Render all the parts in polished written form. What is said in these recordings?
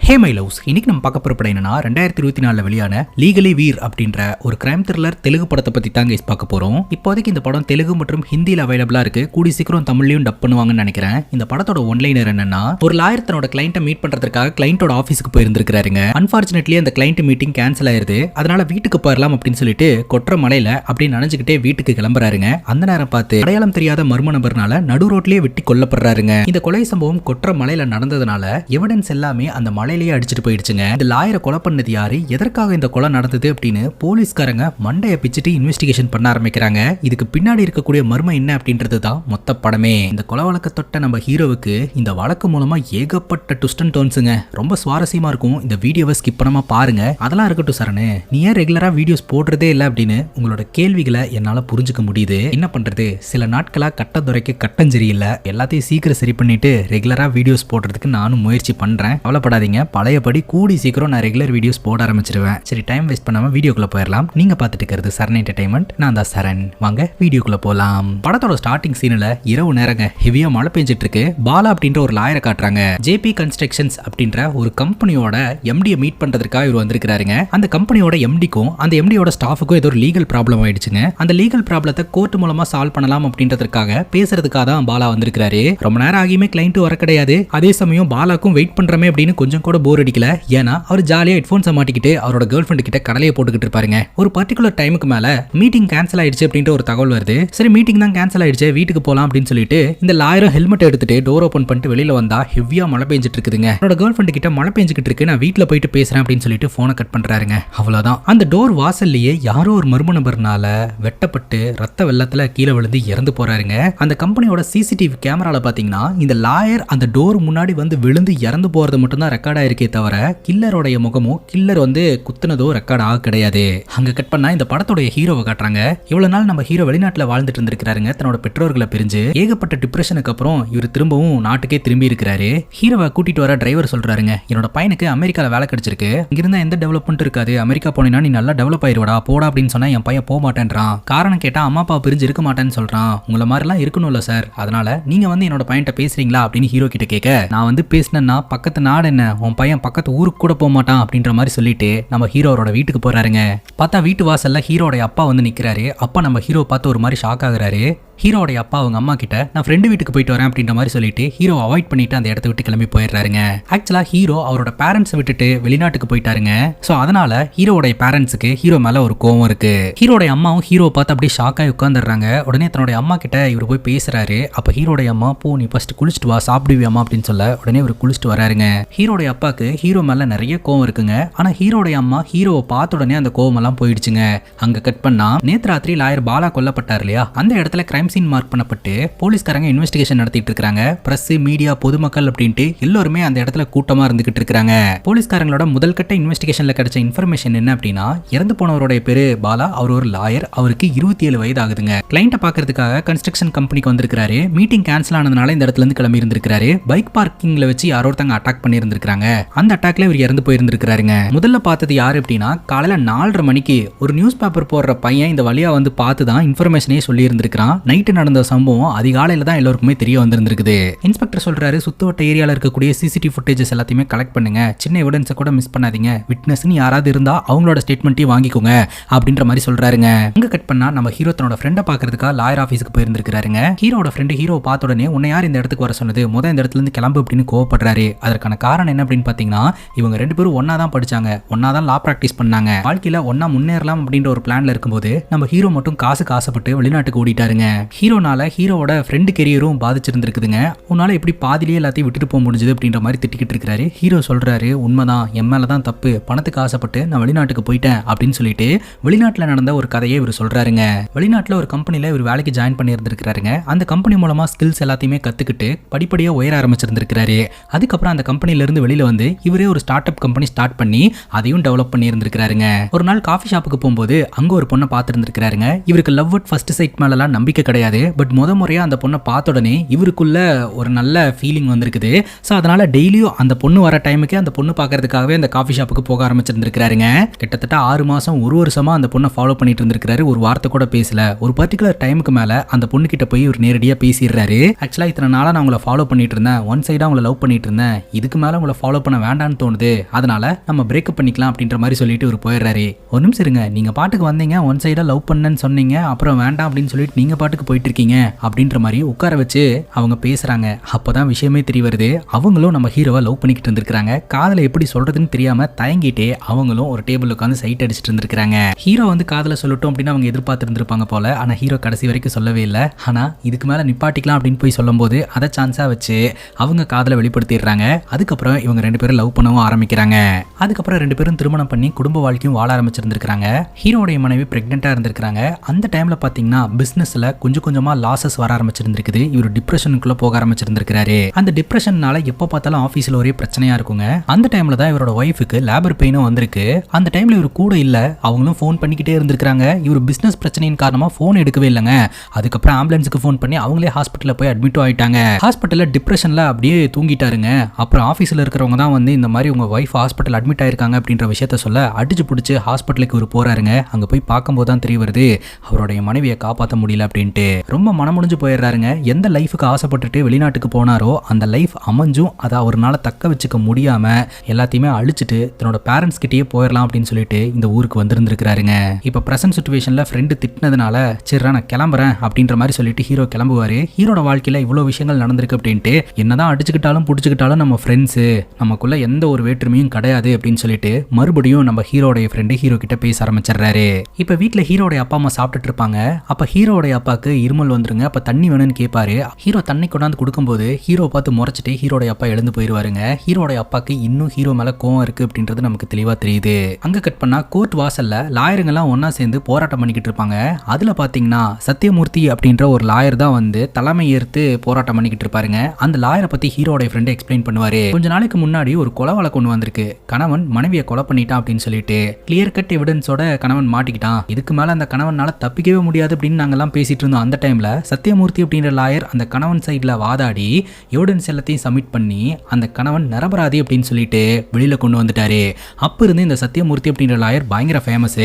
Hey my loves, இன்னைக்கு நம்ம பார்க்க போற படம் என்னன்னா 2024 வெளியான லீகலி வீர் அப்படின்ற ஒரு கிரைம் த்ரில்லர் தெலுங்கு படத்தை பத்தி தான் கைஸ் பார்க்க போறோம். இப்போதைக்கு இந்த படம் தெலுங்கு மற்றும் ஹிந்தியில அவைலபிளா இருக்கு. கூடி சீக்கிரம் தமிழ்லயும் டப் பண்ணுவாங்கன்னு நினைக்கிறேன். இந்த படத்தோட ஒன்லைனர் என்னன்னா, ஒரு லாயர் தன்னோட கிளையண்ட்டை மீட் பண்றதுக்காக கிளையண்டோட ஆஃபீஸ்க்கு போயிருந்திருக்காருங்க. அன்பார்ச்சுனேட்லி அந்த கிளையண்ட் மீட்டிங் கேன்சல் ஆயிருது. அதனால வீட்டுக்கு போயிடலாம் அப்படின்னு சொல்லிட்டு கொற்ற மலையில அப்படியே நனைஞ்சுக்கிட்டே வீட்டுக்கு கிளம்புறாருங்க. அந்த நேரம் பார்த்து அடையாளம் தெரியாத மர்ம நபர்னால நடு ரோட்லயே வெட்டி கொல்லப்படுறாருங்க. இந்த கொலை சம்பவம் கொற்ற மலையில நடந்ததுனால எவிடன்ஸ் எல்லாமே அந்த மலையிலேயே அடிச்சுட்டு போயிடுச்சுங்க. இந்த லாயரை கொலை பண்ணது யாரு, எதற்காக இந்த கொலை நடந்தது அப்படின்னு போலீஸ்காரங்க மண்டைய பிச்சுட்டு இன்வெஸ்டிகேஷன் பண்ண ஆரம்பிக்கிறாங்க. இதுக்கு பின்னாடி இருக்கக்கூடிய மர்மம் என்ன அப்படின்றது தான் மொத்த படமே. இந்த கொலை வழக்க தொட்ட நம்ம ஹீரோவுக்கு இந்த வழக்கு மூலமா ஏகப்பட்ட ட்விஸ்ட் அண்ட் டர்ன்ஸுங்க. ரொம்ப சுவாரஸ்யமா இருக்கும். இந்த வீடியோவை ஸ்கிப் பண்ணாம பாருங்க. அதெல்லாம் இருக்கட்டும் சரணு, நீ ஏன் ரெகுலரா வீடியோஸ் போடுறதே இல்லை அப்படின்னு உங்களோட கேள்விகளை என்னால புரிஞ்சுக்க முடியுது. என்ன பண்றது, சில நாட்களா கட்டத்துறைக்கு கட்டஞ்சரி இல்ல. எல்லாத்தையும் சீக்கிரம் சரி பண்ணிட்டு ரெகுலரா வீடியோஸ் போடுறதுக்கு நானும் முயற்சி பண்றேன். கவலைப்படாதீங்க, பழையபடி கூடி சீக்கிரம் நான் ரெகுலர் வீடியோஸ் போட ஆரம்பிச்சிருவேன். சரி, டைம் வேஸ்ட் பண்ணாம வீடியோக்குள்ள போயிடலாம். நீங்க பார்த்துட்டு இருக்கிறது சரண் என்டர்டைன்மெண்ட். நான் தான் சரண். வாங்க வீடியோக்குள்ள போலாம். படத்தோட ஸ்டார்டிங் சீன்ல இரவு நேரங்க ஹெவியா மழை பெஞ்சிட்டு இருக்கு. பாலா அப்படின்ற ஒரு லாயரை காட்டுறாங்க. ஜேபி கன்ஸ்ட்ரக்ஷன்ஸ் அப்படின்ற ஒரு கம்பெனியோட எம்டியை மீட் பண்றதுக்காக இவர் வந்திருக்காருங்க. அந்த கம்பெனியோட எம்டிக்கும் அந்த எம்டியோட ஸ்டாஃபுக்கும் ஏதோ ஒரு லீகல் ப்ராப்ளம் ஆயிடுச்சுங்க. அந்த லீகல் ப்ராப்ளத்தை கோர்ட் மூலமா சால்வ் பண்ணலாம் அப்படின்றதுக்காக பேசுறதுக்காக தான் பாலா வந்திருக்காரு. ரொம்ப நேரம் ஆகியுமே கிளைண்ட் வர கிடையாது. அதே சமயம் பாலாக்கும் வெயிட் பண்றமே அப்படின்னு கொஞ்சம் கூட போர் அடிக்கல. ஏன்னா அவர் ஜாலியா ஹெட்போன்ஸை மாட்டிக்கிட்டு அவரோட கேர்ள் ஃப்ரெண்ட் கிட்ட கடலையை போட்டுக்கிட்டு இருப்பாருங்க. ஒரு பர்டிகுலர் டைமுக்கு மேல மீட்டிங் கேன்சல் ஆயிடுச்சு அப்படின்ற ஒரு தகவல் வருது. சரி, மீட்டிங் தான் கேன்சல் ஆயிடுச்சு, வீட்டுக்கு போலாம் அப்படின்னு சொல்லிட்டு இந்த லாயரும் ஹெல்மெட் எடுத்துட்டு டோர் ஓபன் பண்ணிட்டு வெளியில வந்தா ஹெவியா மழை பெஞ்சிட்டு இருக்குதுங்க. அவரோட கேர்ள் ஃப்ரெண்ட் கிட்ட மழை பெஞ்சிட்டு இருக்கு, நான் வீட்டுல போயிட்டு பேசுறேன் அப்படின்னு சொல்லிட்டு போனை கட் பண்றாருங்க. அவ்வளவுதான். அந்த டோர் வாசல்லையே யாரோ ஒரு மர்ம நபர்னால வெட்டப்பட்டு ரத்த வெள்ளத்துல கீழே விழுந்து இறந்து போறாருங்க. அந்த கம்பெனியோட சிசிடிவி கேமரால பாத்தீங்கன்னா இந்த லாயர் அந்த டோர் முன்னாடி வந்து விழுந்து இறந்து போறது மட்டும் தான் ரெக்கார்ட் ஆயிருக்கே தவிர கில்லரோடைய முகமோ கில்லர் வந்து குத்துனதோ ரெக்கார்ட் ஆக கிடையாது. அங்க கட் பண்ணா இந்த படத்தோட ஹீரோவை காட்டுறாங்க. இவ்வளவு நாள் நம்ம ஹீரோ வெளிநாட்டுல வாழ்ந்துட்டு இருந்திருக்காருங்க. தன்னோட பெற்றோர்களை பிரிஞ்சு ஏகப்பட்ட டிப்ரெஷனுக்கு அப்புறம் இவர் திரும்பவும் நாட்டுக்கே திரும்பி இருக்கிறாரு. ஹீரோவை கூட்டிட்டு வர டிரைவர் சொல்றாருங்க, என்னோட பையனுக்கு அமெரிக்கால வேலை கிடைச்சிருக்கு, இங்கிருந்தா எந்த டெவலப்மெண்ட் இருக்காது, அமெரிக்கா போனீங்கன்னா நீ நல்லா டெவலப் ஆயிருவடா, போடா அப்படின்னு சொன்னா என் பையன் போக மாட்டேன்றான். காரணம் கேட்டா அம்மா அப்பா பிரிஞ்சு இருக்க மாட்டேன்னு சொல்றான். உங்களை மாதிரி எல்லாம் இருக்கணும்ல சார், அதனால நீங்க வந்து என்னோட பையன்ட்ட பேசுறீங்களா அப்படின்னு ஹீரோ கிட்ட கேட்க, நான் வந்து பேசினேன்னா பக்கத்து நாடு என்ன, உன் பையன் பக்கத்து ஊருக்கு கூட போக மாட்டான் அப்படின்ற மாதிரி சொல்லிட்டு நம்ம ஹீரோரோட வீட்டுக்கு போறாருங்க. பார்த்தா வீட்டு வாசல்ல ஹீரோட அப்பா வந்து நிக்கிறாரு. அப்பா நம்ம ஹீரோ பார்த்து ஒரு மாதிரி ஷாக் ஆகுறாரு. ஹீரோடைய அப்பா அவங்க அம்மா கிட்ட நான் ஃப்ரெண்டு வீட்டுக்கு போயிட்டு வரேன் அப்படின்ற மாதிரி சொல்லிட்டு ஹீரோ அவாய்ட் பண்ணிட்டு அந்த இடத்த விட்டு கிளம்பி போயிடுறாருங்க. ஆக்சுவலா ஹீரோ அவரோட பேரண்ட்ஸை விட்டுட்டு வெளிநாட்டுக்கு போயிட்டாருங்க. சோ அதனால ஹீரோடைய பேரண்ட்ஸுக்கு ஹீரோ மேல ஒரு கோவம் இருக்கு. ஹீரோடைய அம்மாவும் ஹீரோ பார்த்து அப்படியே ஷாக் ஆகி உட்காந்துடுறாங்க. உடனே தன்னுடைய அம்மா கிட்ட இவர் போய் பேசுறாரு. அப்ப ஹீரோடைய அம்மா, போ நீ ஃபர்ஸ்ட் குளிச்சுட்டு வா, சாப்பிடுவியாமா அப்படின்னு சொல்ல உடனே இவர் குளிச்சுட்டு வராருங்க. ஹீரோடைய அப்பாக்கு ஹீரோ மேல நிறைய கோவம் இருக்குங்க. ஆனா ஹீரோடைய அம்மா ஹீரோவை பார்த்த உடனே அந்த கோவம் எல்லாம் போயிடுச்சுங்க. அங்க கட் பண்ணா நேத்து ராத்திரி லாயர் பாலா கொல்லப்பட்டார் இல்லையா, அந்த இடத்துல கிரைம் சீன் மார்க் பண்ணப்பட்டு போலீஸ்காரங்க இன்வெஸ்டிகேஷன் நடத்திட்டு இருக்காங்க. பிரஸ், மீடியா, பொதுமக்கள் அப்படின்ட்டு எல்லாருமே அந்த இடத்துல கூட்டமா இருந்துகிட்டு இருக்காங்க. போலீஸ்காரங்களோட முதல் கட்ட இன்வெஸ்டிகேஷன்ல கிடைச்ச இன்ஃபர்மேஷன் என்ன அப்படின்னா, இறந்து போனவருடைய பேரு பாலா, அவர் ஒரு லாயர், அவருக்கு 27 வயது ஆகுதுங்க. கிளைண்ட்டை பாக்குறதுக்காக கன்ஸ்ட்ரக்ஷன் கம்பெனிக்கு வந்திருக்காரு. மீட்டிங் கேன்சல் ஆனதுனால இந்த இடத்துல இருந்து கிளம்பி இருந்திருக்காரு. பைக் பார்க்கிங்ல வச்சு யாரோ ஒருத்தங்க அட்டாக் பண்ணி இருந்திருக்காங்க. அந்த அட்டாக்ல இவர் இறந்து போயிருந்திருக்காருங்க. முதல்ல பார்த்தது யாரு அப்படின்னா, காலையில 4:30 மணிக்கு ஒரு நியூஸ் பேப்பர் போடுற பையன் இந்த வழியா வந்து பார்த்து தான் இன்ஃபர்மேஷனே சொல்லி இருந்திருக்கான். நைட்டு நடந்த சம்பவம் அதிகாலையில தான் எல்லாருக்குமே தெரிய வந்திருந்திருக்குது. இன்ஸ்பெக்டர் சொல்றாரு, சுத்தவட்ட ஏரியால இருக்கக்கூடிய சிசிடிவி ஃபுட்டேஜஸ் எல்லாத்தையுமே கலெக்ட் பண்ணுங்க, சின்ன எவிடன்ஸை கூட மிஸ் பண்ணாதீங்க, விட்னஸ்னு யாராவது இருந்தா அவங்களோட ஸ்டேட்மெண்ட்டையும் வாங்கிக்கோங்க அப்படின்ற மாதிரி சொல்றாருங்க. அங்க கட் பண்ணா நம்ம ஹீரோ தன்னோட ஃப்ரெண்டை பாக்குறதுக்காக லாயர் ஆஃபீஸ்க்கு போயிருந்திருக்காருங்க. ஹீரோட ஃப்ரெண்டு ஹீரோ பார்த்த உடனே உன்னை யார் இந்த இடத்துக்கு வர சொன்னது, முதல் இந்த இடத்துல இருந்து கிளம்பு அப்படின்னு கோவப்படுறாரு. அதற்கான காரணம் என்ன அப்படின்னு பாத்தீங்கன்னா, இவங்க ரெண்டு பேரும் ஒன்னா தான் படிச்சாங்க, ஒன்னா தான் லா பிராக்டிஸ் பண்ணாங்க, வாழ்க்கையில ஒன்னா முன்னேறலாம் அப்படின்ற ஒரு பிளான்ல இருக்கும்போது நம்ம ஹீரோ மட்டும் காசுக்கு ஆசைப்பட்டு வெளிநாட்டுக்கு ஓடிட்டாருங்க. ஹீரோனால ஹீரோவோட ஃப்ரெண்ட் கெரியரும் பாதிச்சிருந்திருக்குதுங்க. உன்னால எப்படி பாதிலேயே எல்லாத்தையும் விட்டுட்டு போக முடிஞ்சது அப்படின்ற மாதிரி திட்டிக்கிட்டு இருக்காரு. ஹீரோ சொல்றாரு, உண்மைதான், என் மேலதான் தப்பு, பணத்துக்கு ஆசைப்பட்டு நான் வெளிநாட்டுக்கு போயிட்டேன் அப்படின்னு சொல்லிட்டு வெளிநாட்டுல நடந்த ஒரு கதையை இவர் சொல்றாருங்க. வெளிநாட்டுல ஒரு கம்பெனில இவர் வேலைக்கு ஜாயின் பண்ணி இருந்திருக்காருங்க. அந்த கம்பெனி மூலமா ஸ்கில்ஸ் எல்லாத்தையுமே கத்துக்கிட்டு படிப்படியா உயர ஆரம்பிச்சிருந்திருக்காரு. அதுக்கப்புறம் அந்த கம்பெனில இருந்து வெளியில வந்து இவரே ஒரு ஸ்டார்ட் அப் கம்பெனி ஸ்டார்ட் பண்ணி அதையும் டெவலப் பண்ணி இருந்திருக்காருங்க. ஒரு நாள் காஃபி ஷாப்புக்கு போகும்போது அங்க ஒரு பொண்ணை பார்த்து இருந்திருக்காருங்க. இவருக்கு லவ் அட் ஃபர்ஸ்ட் சைட் மேலாம் நம்பிக்கை கிடையாது. கிடையாது. பட் முறையா அந்த பொண்ணை பார்த்த உடனே இவருக்குள்ள ஒரு நல்ல ஃபீலிங் வந்திருக்குது. ஸோ அதனால டெய்லியும் அந்த பொண்ணு வர டைமுக்கு அந்த பொண்ணு பார்க்கறதுக்காகவே அந்த காஃபி ஷாப்புக்கு போக ஆரம்பிச்சிருந்திருக்காருங்க. கிட்டத்தட்ட 6 மாசம் 1 வருஷமா அந்த பொண்ணை ஃபாலோ பண்ணிட்டு இருந்திருக்காரு. ஒரு வார்த்தை கூட பேசல. ஒரு பர்டிகுலர் டைமுக்கு மேல அந்த பொண்ணு கிட்ட போய் ஒரு நேரடியா பேசிடுறாரு. ஆக்சுவலா இத்தனை நாளா நான் உங்களை ஃபாலோ பண்ணிட்டு இருந்தேன், ஒன் சைடா உங்களை லவ் பண்ணிட்டு இருந்தேன், இதுக்கு மேல உங்களை ஃபாலோ பண்ண வேண்டாம்னு தோணுது, அதனால நம்ம பிரேக்கப் பண்ணிக்கலாம் அப்படின்ற மாதிரி சொல்லிட்டு இவர் போயிடுறாரு. ஒரு நிமிஷம் இருங்க, நீங்க பாட்டுக்கு வந்தீங்க, ஒன் சைடா லவ் பண்ணேன்னு சொன்னீங்க, அப்புறம் வேண்டாம் அப்படின்னு சொல்லிட்டு நீங்க பாட்டுக்கு போயிட்டு இருக்கீங்க அப்படின்ற மாதிரி உட்கார வச்சு அவங்க பேசுறாங்க. அப்பதான் விஷயமே தெரிய வருது, அவங்களும் நம்ம ஹீரோவை லவ் பண்ணிக்கிட்டு இருந்திருக்காங்க. காதலை எப்படி சொல்றதுன்னு தெரியாம தயங்கிட்டே அவங்களும் ஒரு டேபிள் உட்காந்து சைட் அடிச்சிட்டு இருந்திருக்காங்க. ஹீரோ வந்து காதலை சொல்லட்டும் அப்படின்னு அவங்க எதிர்பார்த்து இருந்திருப்பாங்க போல. ஆனா ஹீரோ கடைசி வரைக்கும் சொல்லவே இல்லை. ஆனா இதுக்கு மேல நிப்பாட்டிக்கலாம் அப்படின்னு போய் சொல்லும் போது அதை சான்ஸா வச்சு அவங்க காதலை வெளிப்படுத்திடுறாங்க. அதுக்கப்புறம் இவங்க 2 பேரும் லவ் பண்ணவும் ஆரம்பிக்கிறாங்க. அதுக்கப்புறம் 2 பேரும் திருமணம் பண்ணி குடும்ப வாழ்க்கையும் வாழ ஆரம்பிச்சிருந்திருக்காங்க. ஹீரோடைய மனைவி பிரெக்னெண்டா இருந்திருக்காங்க. அந்த டைம்ல பாத்தீங்கன்னா பிசினஸ்ல கொஞ்சம் கொஞ்சமா லாசஸ் வர ஆரம்பிச்சிருந்திருக்குது. இவர் டிப்ரெஷனுக்குள்ள போக ஆரம்பிச்சிருந்திருக்காரு. அந்த டிப்ரெஷன்னால எப்ப பார்த்தாலும் ஆபீஸ்ல ஒரே பிரச்சனையா இருக்குங்க. அந்த டைம்ல தான் இவரோட ஒய்ஃபுக்கு லேபர் பெயினும் வந்திருக்கு. அந்த டைம்ல இவர் கூட இல்ல, அவங்களும் ஃபோன் பண்ணிக்கிட்டே இருந்திருக்காங்க. இவர் பிசினஸ் பிரச்சனையின் காரணமா ஃபோன் எடுக்கவே இல்லைங்க. அதுக்கப்புறம் ஆம்புலன்ஸுக்கு ஃபோன் பண்ணி அவங்களே ஹாஸ்பிட்டல்ல போய் அட்மிட் ஆயிட்டாங்க. ஹாஸ்பிட்டல்ல டிப்ரெஷன்ல அப்படியே தூங்கிட்டாருங்க. அப்புறம் ஆபீஸ்ல இருக்கிறவங்க தான் வந்து இந்த மாதிரி உங்க ஒய்ஃப் ஹாஸ்பிட்டல் அட்மிட் ஆயிருக்காங்க அப்படின்ற விஷயத்த சொல்ல அடிச்சு பிடிச்சி ஹாஸ்பிட்டலுக்கு இவர் போறாருங்க. அங்க போய் பார்க்கும்போது தான் தெரிய வருது அவருடைய மனைவியை காப்பாற்ற முடியல அப்படின்ட்டு. ரொம்ப மனமுடிஞ்சு போயிடுறாருங்க. எந்த லைஃபுக்கு ஆசைப்பட்டுட்டு வெளிநாட்டுக்கு போனாரோ அந்த லைஃப் அமைஞ்சும் அதை அவரால் தக்க வச்சுக்க முடியாம எல்லாத்தையுமே அழிச்சிட்டு தன்னோட பேரண்ட்ஸ் கிட்டேயே போயிடலாம் அப்படின்னு சொல்லிட்டு இந்த ஊருக்கு வந்திருந்திருக்காருங்க. இப்ப பிரசன்ட் சிச்சுவேஷன்ல ஃப்ரெண்டு திட்டினதுனால சரி நான் கிளம்புறேன் அப்படின்ற மாதிரி சொல்லிட்டு ஹீரோ கிளம்புவாரு. ஹீரோட வாழ்க்கையில இவ்வளவு விஷயங்கள் நடந்திருக்கு அப்படின்ட்டு, என்னதான் அடிச்சுக்கிட்டாலும் புடிச்சுக்கிட்டாலும் நம்ம ஃப்ரெண்ட்ஸு, நமக்குள்ள எந்த ஒரு வேற்றுமையும் கிடையாது அப்படின்னு சொல்லிட்டு மறுபடியும் நம்ம ஹீரோடைய ஃப்ரெண்டு ஹீரோ கிட்ட பேச ஆரம்பிச்சிடுறாரு. இப்ப வீட்டுல ஹீரோடைய அப்பா அம்மா சாப்பிட்டுட்டு இருப்பாங்க. அப்ப ஹீரோடைய அப்பாக்கு இருமல் வந்துருங்க. அப்ப தண்ணி வேணும்னு கேட்பாரு. ஹீரோ தண்ணி கொண்டாந்து கொடுக்கும்போது ஹீரோ பார்த்து முறைச்சிட்டு ஹீரோடைய அப்பா எழுந்து போயிருவாருங்க. ஹீரோடைய அப்பாக்கு இன்னும் ஹீரோ மேல கோவம் இருக்கு அப்படின்றது நமக்கு தெளிவா தெரியுது. அங்க கட் பண்ணா கோர்ட் வாசல்ல லாயருங்க எல்லாம் ஒன்னா சேர்ந்து போராட்டம் பண்ணிக்கிட்டு இருப்பாங்க. அதுல பாத்தீங்கன்னா சத்தியமூர்த்தி அப்படின்ற ஒரு லாயர் தான் வந்து தலைமை ஏற்று போராட்டம் பண்ணிக்கிட்டு இருப்பாருங்க. அந்த லாயரை பத்தி ஹீரோடைய ஃப்ரெண்ட் எக்ஸ்பிளைன் பண்ணுவாரு. கொஞ்ச நாளைக்கு முன்னாடி ஒரு கொலை வழக்கு கொண்டு வந்திருக்கு. கணவன் மனைவியை கொலை பண்ணிட்டான் அப்படின்னு சொல்லிட்டு கிளியர் கட் எவிடன்ஸோட கணவன் மாட்டிக்கிட்டான். இதுக்கு மேல அந்த கணவனால தப்பிக்கவே முடியாது அப்படின்னு நாங்கெல்லாம் பேசிட்டு இருந்தோம். அந்த டைம்ல சத்தியமூர்த்தி அப்படின்ற லாயர் அந்த கணவன் சைட்ல வாதாடி எவிடன்ஸ் எல்லாத்தையும் சப்மிட் பண்ணி அந்த கணவன் நிரபராதி அப்படின்னு சொல்லிட்டு வெளியில கொண்டு வந்துட்டாரு. அப்ப இருந்து இந்த சத்தியமூர்த்தி அப்படின்ற லாயர் பயங்கர ஃபேமஸ்,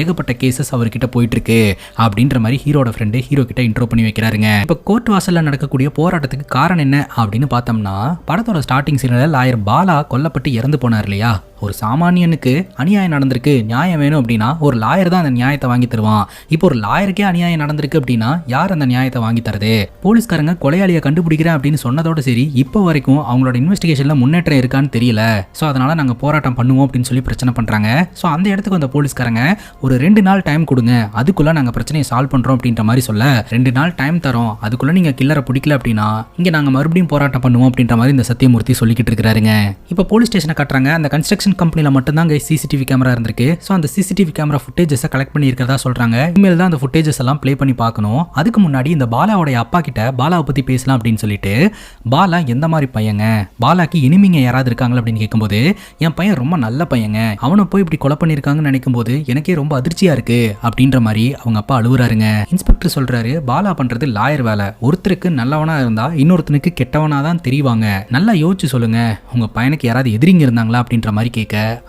ஏகப்பட்ட கேசஸ் அவர்கிட்ட போயிட்டு இருக்கு அப்படின்ற மாதிரி ஹீரோட ஃப்ரெண்டு ஹீரோ கிட்ட இன்ட்ரோ பண்ணி வைக்கிறாருங்க. இப்ப கோர்ட் வாசல்ல நடக்கக்கூடிய போராட்டத்துக்கு காரணம் என்ன அப்படின்னு பார்த்தோம்னா, படத்தோட ஸ்டார்டிங் சீன்ல லாயர் பாலா கொல்லப்பட்டு இறந்து போனார் இல்லையா. ஒரு சாமானியனுக்கு அநியாயம் நடந்திருக்கு, நியாயம் வேணும் அப்படின்னா ஒரு லாயர் தான் அந்த நியாயத்தை வாங்கி தருவான். இப்போ ஒரு லாயருக்கே அநியாயம் நடந்திருக்கு அப்படின்னா யார் அந்த நியாயத்தை வாங்கி தரது? போலீஸ்காரங்க கொலையாளியை கண்டுபிடிக்கிறேன் அப்படின்னு சொன்னதோட சரி, இப்போ வரைக்கும் அவங்களோட இன்வெஸ்டிகேஷன்ல முன்னேற்றம் இருக்கான்னு தெரியல. ஸோ அதனால நாங்கள் போராட்டம் பண்ணுவோம் அப்படின்னு சொல்லி பிரச்சனை பண்றாங்க. ஸோ அந்த இடத்துக்கு வந்த போலீஸ்காரங்க ஒரு 2 நாள் டைம் கொடுங்க, அதுக்குள்ள நாங்கள் பிரச்சனையை சால்வ் பண்றோம் அப்படின்ற மாதிரி சொல்ல, 2 நாள் டைம் தரோம், அதுக்குள்ள நீங்க கில்லரை பிடிக்கல அப்படின்னா இங்க நாங்க மறுபடியும் போராட்டம் பண்ணுவோம் அப்படின்ற மாதிரி இந்த சத்தியமூர்த்தி சொல்லிக்கிட்டு இருக்காருங்க. இப்போ போலீஸ் ஸ்டேஷனை கட்டுறாங்க. அந்த கன்ஸ்ட்ரக்ஷன் கம்பெனில மட்டும் தான் சிசிடிவி கேமரா இருந்திருக்கு. ஸோ அந்த சிசிடிவி கேமரா ஃபுட்டேஜஸை கலெக்ட் பண்ணி இருக்கிறதா சொல்றாங்க. இனிமேல் தான் அந்த ஃபுட்டேஜஸ் எல்லாம் ப்ளே பண்ணி பார்க்கணும். அதுக்கு முன்னாடி இந்த பாலாவோட அப்பா கிட்ட பாலாவை பத்தி பேசலாம் அப்படின்னு சொல்லிட்டு, பாலா எந்த மாதிரி பையங்க, பாலாக்கு இனிமிங்க யாராவது இருக்காங்களா அப்படின்னு கேட்கும்போது, என் பையன் ரொம்ப நல்ல பையங்க, அவனை போய் இப்படி கொலை பண்ணியிருக்காங்கன்னு நினைக்கும் போது எனக்கே ரொம்ப அதிர்ச்சியா இருக்கு அப்படின்ற மாதிரி அவங்க அப்பா அழுவுறாருங்க. இன்ஸ்பெக்டர் சொல்றாரு, பாலா பண்றது லாயர் வேலை, ஒருத்தருக்கு நல்லவனா இருந்தா இன்னொருத்தனுக்கு கெட்டவனா தான் தெரிவாங்க, நல்லா யோசிச்சு சொல்லுங்க, உங்க பையனுக்கு யாராவது எதிரிங்க இருந்தாங்களா அப்படின்ற மாதிரி கேட்க,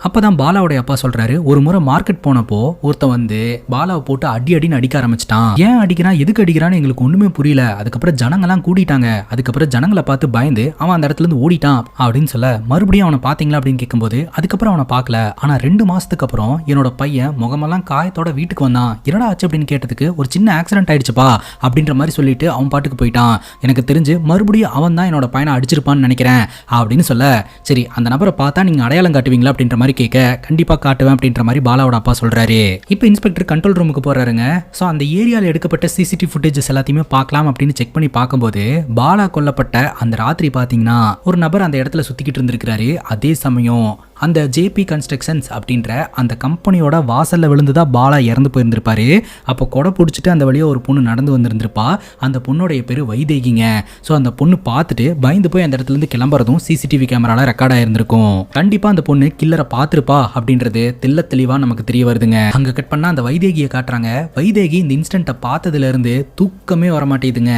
அப்பதான் பாலாவுடைய அப்பா சொல்றாரு, ஒரு முறை மார்க்கெட் போனப்போ ஒருத்தன் வந்து பாலாவை போட்டு அடின்னு அடிக்க ஆரம்பிச்சிட்டான். ஏன் அடிக்கிறான், எதுக்கு அடிக்கிறான்னு எங்களுக்கு ஒண்ணுமே புரியல. அதுக்கப்புறம் ஜனங்கெல்லாம் கூட்டிட்டாங்க. அதுக்கப்புறம் ஜனங்களை பார்த்து பயந்து அவன் அந்த இடத்துல இருந்து ஓடிட்டான் அப்படின்னு சொல்ல, மறுபடியும் அவனை பாத்தீங்களா அப்படின்னு கேட்கும்போது, அதுக்கப்புறம் அவனை பார்க்கல. ஆனா 2 மாசத்துக்கு அப்புறம் என்னோட பையன் முகமெல்லாம் காயத்தோட வீட்டுக்கு வந்தான். என்னடா ஆச்சு அப்படின்னு கேட்டதுக்கு, ஒரு சின்ன ஆக்சிடென்ட் ஆயிடுச்சுப்பா அப்படின்ற மாதிரி சொல்லிட்டு அவன் பாட்டுக்கு போயிட்டான். எனக்கு தெரிஞ்சு மறுபடியும் அவன் தான் என்னோட பையனை அடிச்சிருப்பான்னு நினைக்கிறேன் அப்படின்னு சொல்ல, சரி அந்த நபரை பார்த்தா நீங்க அடையாளம் காட்டுவீங்களா அப்படின்ற மாதிரி கேட்க, கண்டிப்பா காட்டுவேன் அப்படின்ற மாதிரி பாலாவோட அப்பா சொல்றாரு. இப்போ இன்ஸ்பெக்டர் கண்ட்ரோல் ரூமுக்கு போறாருங்க. ஸோ அந்த ஏரியாவில் எடுக்கப்பட்ட சிசிடிவி ஃபுட்டேஜஸ் எல்லாத்தையுமே பார்க்கலாம் அப்படின்னு செக் பண்ணி பார்க்கும்போது, பாலா கொல்லப்பட்ட அந்த ராத்திரி பார்த்தீங்கன்னா ஒரு நபர் அந்த இடத்துல சுத்திக்கிட்டு இருந்திருக்கிறாரு. அதே சமயம் அந்த ஜேபி கன்ஸ்ட்ரக்ஷன்ஸ் அப்படின்ற அந்த கம்பெனியோட வாசல்ல விழுந்துதான் பாலா இறந்து போயிருந்திருப்பாரு. அப்போ கொடை பிடிச்சிட்டு அந்த வழியா ஒரு பொண்ணு நடந்து வந்திருந்திருப்பா. அந்த பொண்ணுடைய பேரு வைதேகிங்க. ஸோ அந்த பொண்ணு பார்த்துட்டு பயந்து போய் அந்த இடத்துல இருந்து கிளம்புறதும் சிசிடிவி கேமரால ரெக்கார்ட் ஆயிருந்திருக்கும். கண்டிப்பா அந்த பொண்ணு கில்லரை பார்த்துருப்பா அப்படின்றது தெல்ல தெளிவா நமக்கு தெரிய வருதுங்க. அங்க கட் பண்ணா அந்த வைதேகியை காட்டுறாங்க. வைதேகி இந்த இன்சிடென்ட்டை பார்த்ததுல இருந்து தூக்கமே வர மாட்டேதுங்க.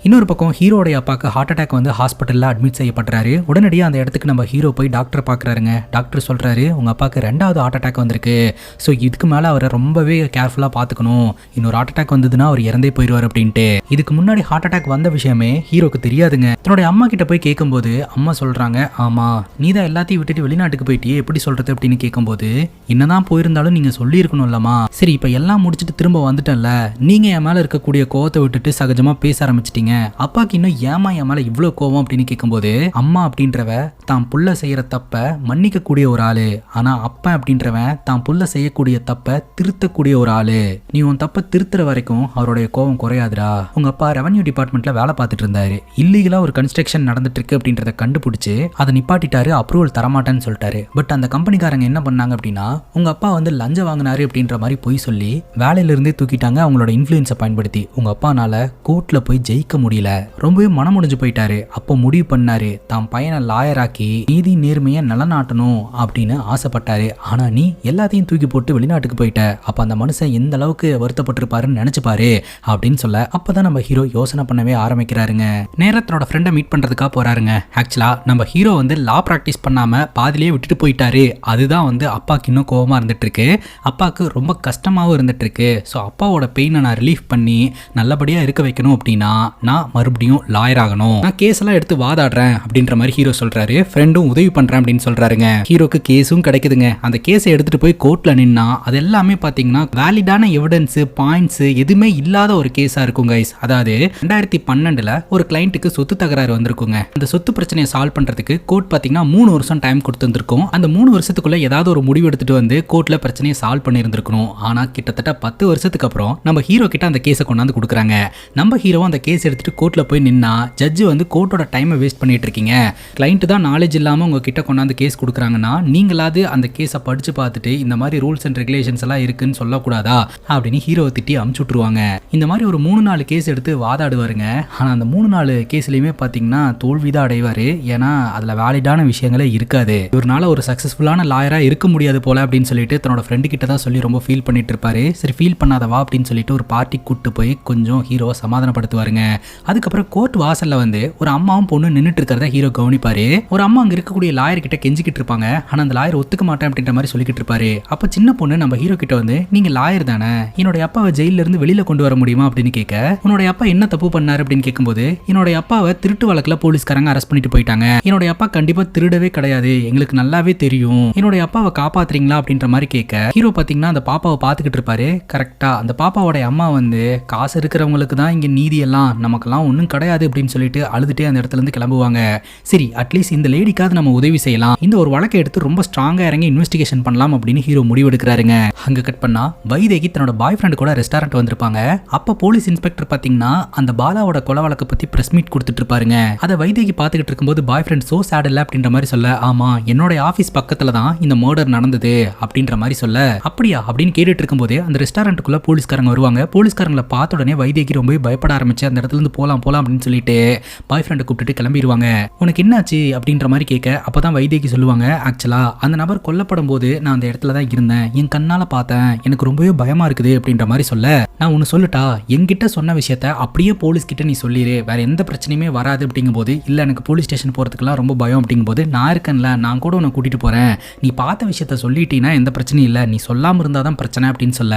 இன்னொரு பக்கம் ஹீரோடைய அப்பாக்கு ஹார்ட் அட்டாக் வந்து ஹாஸ்பிட்டல்ல அட்மிட் செய்யப்படுறாரு. உடனடியாக அந்த இடத்துக்கு நம்ம ஹீரோ போய் டாக்டர் பார்க்குறாருங்க. டாக்டர் சொல்றாரு, உங்க அப்பாவுக்கு 2வது ஹார்ட் அட்டாக் வந்திருக்கு. ஸோ இதுக்கு மேலே அவரை ரொம்பவே கேர்ஃபுல்லாக பார்த்துக்கணும். இன்னொரு ஹார்ட் அட்டாக் வந்ததுன்னா அவர் இறந்தே போயிடுவார் அப்படின்ட்டு. இதுக்கு முன்னாடி ஹார்ட் அட்டாக் வந்த விஷயமே ஹீரோக்கு தெரியாதுங்க. தன்னுடைய அம்மா கிட்ட போய் கேட்கும்போது அம்மா சொல்றாங்க, ஆமா நீ தான் எல்லாத்தையும் விட்டுட்டு வெளிநாட்டுக்கு போயிட்டியே, எப்படி சொல்றது அப்படின்னு கேட்கும்போது, என்னதான் போயிருந்தாலும் நீங்க சொல்லி இருக்கணும்லமா. சரி இப்ப எல்லாம் முடிச்சுட்டு திரும்ப வந்துட்டேன்ல, நீங்க என் மேல இருக்கக்கூடிய கோவத்தை விட்டுட்டு சகஜமா பேச ஆரம்பிச்சிட்டீங்க. அப்பாக்கு இன்னும் ஏமா என் மேல இவ்வளவு கோவம் அப்படின்னு கேட்கும்போது, அம்மா அப்படின்றவ தான் புள்ள செய்யற தப்ப மன்னிக்க கூடிய ஒரு ஆளு. ஆனா அப்பா அப்படின்றவன் தான் புள்ள செய்யக்கூடிய தப்ப திருத்தக்கூடிய ஒரு ஆளு. நீ உன் தப்ப திருத்துற வரைக்கும் அவருடைய கோவம் குறையாதுடா. உங்க அப்பா ரெவன்யூ டிபார்ட்மெண்ட்ல வேலை பார்த்துட்டு இருந்தாரு. இல்லீகலா ஒரு கன்ஸ்ட்ரக்ஷன் நடந்துட்டு இருக்கு அப்படின்றத கண்டுபிடிச்சு அதை நிப்பாட்டிட்டாரு. அப்ரூவல் தரமாட்டேன்னு சொல்லிட்டாரு. பட் அந்த கம்பெனிக்காரங்க என்ன பண்ணாங்க அப்படின்னா, உங்க அப்பா வந்து லஞ்சம் வாங்கினாரு அப்படின்ற மாதிரி போய் சொல்லி வேலையில இருந்தே தூக்கிட்டாங்க. அவங்களோட இன்ஃப்ளூயன்ஸை பயன்படுத்தி உங்க அப்பானால கோர்ட்ல போய் ஜெயிக்க முடியல. ரொம்பவே மனம் முடிஞ்சு போயிட்டாரு. அப்போ முடிவு பண்ணாரு, தான் பையனை லாயர் ஆக்கி நீதி நேர்மையை நிலநாட்டணும் அப்படின்னு ஆசைப்பட்டாரு. ஆனா நீ எல்லாத்தையும் தூக்கி போட்டு வெளிநாட்டுக்கு போயிட்ட. அப்ப அந்த மனுஷன் எந்த அளவுக்கு வருத்தப்பட்டிருப்பாருன்னு நினைச்சு பாரு அப்படின்னு சொல்ல, அப்பதான் நம்ம ஹீரோ யோசனை பண்ணவே ஆரம்பிக்கிறாருங்க. நேரத்தோட ஃப்ரெண்டை மீட் பண்றதுக்காக போறாருங்க. ஆக்சுவலா நம்ம ஹீரோ வந்து லா பிராக்டிஸ் பண்ணாம பாதிலேயே விட்டுட்டு போயிட்டாரு. அதுதான் வந்து அப்பாக்கு இன்னும் கோவமா இருந்துட்டு இருக்கு. அப்பாவுக்கு ரொம்ப கஷ்டமாவும் இருந்துட்டு இருக்கு. ஸோ அப்பாவோட பெயினை நான் ரிலீஃப் பண்ணி நல்லபடியா இருக்க வைக்கணும் அப்படின்னா நான் மறுபடியும் லாயர் ஆகணும். நான் கேஸ் எல்லாம் எடுத்து வாதாடுறேன் அப்படின்ற மாதிரி ஹீரோ சொல்றாரு. ஃப்ரெண்டும் உதவி பண்றேன் அப்படின்னு சொல்றாருங்க. ஹீரோக்கு கேஸும் கிடைக்குதுங்க. அந்த கேஸை எடுத்துட்டு போய் கோர்ட்ல நின்னா அது எல்லாமே பாத்தீங்கன்னா வேலிடான எவிடன்ஸ் பாயிண்ட்ஸ் எதுவுமே இல்லாத ஒரு கேஸா இருக்கும் கைஸ். அதாவது 2012 ஒரு கிளைண்ட்டுக்கு சொத்து தகராறு வந்திருக்குங்க. அந்த சொத்து பிரச்சனையை சால்வ் பண்றதுக்கு கோர்ட் பாத்தீங்கன்னா 3 வருஷம் டைம் கொடுத்துருக்கும். அந்த 3 வருஷத்துக்குள்ள ஏதாவது ஒரு முடிவு எடுத்துட்டு வந்து கோர்ட்ல பிரச்சனையை சால்வ் பண்ணியிருந்திருக்கணும். ஆனா கிட்டத்தட்ட 10 வருஷத்துக்கு அப்புறம் நம்ம ஹீரோ கிட்ட அந்த கேஸை கொண்டாந்து கொடுக்குறாங்க. நம்ம ஹீரோ அந்த கேஸ் எடுத்துட்டு கோர்ட்ல போய் நின்னா ஜட்ஜ் வந்து கோர்ட்டோட டைமை வேஸ்ட் பண்ணிட்டு இருக்கீங்க, கிளைண்ட் தான் நாலேஜ் இல்லாம உங்க கிட்ட கொண்டாந்து கேஸ் கொடுக்குறாங்கன்னா நீங்களாவது அந்த கேஸை படிச்சு பார்த்துட்டு இந்த மாதிரி ரூல்ஸ் அண்ட் ரெகுலேஷன்ஸ் எல்லாம் இருக்குன்னு சொல்லக்கூடாதா அப்படின்னு ஹீரோவை திட்டி அமுச்சு விட்டுருவாங்க. இந்த மாதிரி ஒரு 3-4 கேஸ் எடுத்து வாதாடுவாருங்க. ஆனா அந்த 3-4 கேஸ்லயுமே பாத்தீங்கன்னா தோல்விதான் அடைவாரு. ஏன்னா அதுல வேலிடான விஷயங்களே இருக்காது. இவரால ஒரு சக்சஸ்ஃபுல்லான லாயரா இருக்க முடியாது போல அப்படின்னு சொல்லிட்டு தன்னோட ஃப்ரெண்டு கிட்ட தான் சொல்லி ரொம்ப ஃபீல் பண்ணிட்டு இருப்பாரு. சரி ஃபீல் பண்ணாதவா அப்படின்னு சொல்லிட்டு ஒரு பார்ட்டி கூட்டு போய் கொஞ்சம் ஹீரோவை சமாதானப்படுத்துவாருங்க. அதுக்கப்புறம் கோர்ட் வாசல்ல வந்து ஒரு அம்மாவும் பொண்ணு நின்றுட்டு இருக்கிறத ஹீரோ கவனிப்பாரு. ஒரு அம்மா அங்க இருக்கக்கூடிய லாயர் கிட்ட கெஞ்சிக்கிட்டு இருப்பாங்க. ஆனா அந்த லாயர் ஒத்துக்க மாட்டேன் அப்படின்ற மாதிரி சொல்லிக்கிட்டு இருப்பாரு. அப்ப சின்ன பொண்ணு நம்ம ஹீரோ கிட்ட வந்து, நீங்க லாயர் தானே, என்னுடைய அப்பாவை ஜெயில இருந்து வெளியில கொண்டு வர முடியுமா அப்படின்னு கேட்க, உன்னுடைய அப்பா என்ன தப்பு பண்ணாரு அப்படின்னு கேட்கும்போது, என்னுடைய அப்பாவை திருட்டு வழக்குல போலீஸ்காரங்க அரெஸ்ட் பண்ணிட்டு போயிட்டாங்க. என்னுடைய அப்பா கண்டிப்பா திருடவே கிடையாது, எங்களுக்கு நல்லாவே தெரியும், என்னுடைய அப்பாவை காப்பாத்துறீங்களா அப்படின்ற மாதிரி கேட்க, ஹீரோ பாத்தீங்கன்னா அந்த பாப்பாவை பாத்துக்கிட்டு இருப்பாரு. கரெக்டா அந்த பாப்பாவோட அம்மா வந்து, காசு இருக்கிறவங்களுக்கு தான் இங்க நீதி எல்லாம், நமக்கெல்லாம் ஒன்றும் கிடையாது அப்படின்னு சொல்லிட்டு அழுதுட்டே அந்த இடத்துல இருந்து கிளம்புவாங்க. சரி அட்லீஸ்ட் இந்த லேடிக்காவது நம்ம உதவி செய்யலாம், இந்த ஒரு வழக்கை எடுத்து ரொம்ப ஸ்ட்ராங்கா இறங்கி இன்வெஸ்டிகேஷன் பண்ணலாம் அப்படின்னு ஹீரோ முடிவெடுக்கிறாருங்க. அங்க கட் பண்ணா வைதேகி தன்னோட பாய் ஃப்ரெண்ட் கூட ரெஸ்டாரண்ட் வந்திருப்பாங்க. அப்ப போலீஸ் இன்ஸ்பெக்டர் பாத்தீங்கன்னா அந்த பாலாவோட கொலை வழக்கை பத்தி பிரஸ் மீட் கொடுத்துட்டு இருப்பாருங்க. அதை வைதேகி பாத்துக்கிட்டு இருக்கும்போது பாய் ஃப்ரெண்ட் சோ சேட் இல்ல அப்படின்ற மாதிரி சொல்ல, ஆமா என்னோட ஆபீஸ் பக்கத்துல தான் இந்த மர்டர் நடந்தது அப்படின்ற மாதிரி சொல்ல, அப்படியா அப்படின்னு கேட்டுட்டு இருக்கும்போது அந்த ரெஸ்டாரண்ட்டுக்குள்ள போலீஸ்காரங்க வருவாங்க. போலீஸ்காரங்களை பார்த்த உடனே வைதேகி ரொம்ப பயப்பட ஆரம்பிச்சு அந்த இடத்துல இருந்து போலாம் அப்படின்னு சொல்லிட்டு பாய் ஃப்ரெண்டை கூப்பிட்டு கிளம்பிடுவாங்க. உனக்கு என்னாச்சு அப்படின்ற மாதிரி கேட்க, அப்பதான் வைதேகி சொல்லுவாங்க, ஆக்சுவலா அந்த நபர் கொல்லப்படும் போது நான் அந்த இடத்துல தான் இருந்தேன், என் கண்ணால பார்த்தேன், எனக்கு ரொம்பவே பயமா இருக்குது அப்படின்ற மாதிரி சொல்ல, நான் ஒன்னு சொல்லட்டா, என்கிட்ட சொன்ன விஷயத்த அப்படியே போலீஸ் கிட்ட நீ சொல்லிடு, வேற எந்த பிரச்சனையுமே வராது அப்படிங்கும் போது, இல்ல எனக்கு போலீஸ் ஸ்டேஷன் போறதுக்குலாம் ரொம்ப பயம் அப்படிங்கும் போது, நான் இருக்கேன்ல, நான் கூட உன்னை கூட்டிட்டு போறேன், நீ பார்த்த விஷயத்த சொல்லிட்டீங்கன்னா எந்த பிரச்சனையும் இல்லை, நீ சொல்லாம இருந்தாதான் பிரச்சனை அப்படின்னு சொல்ல,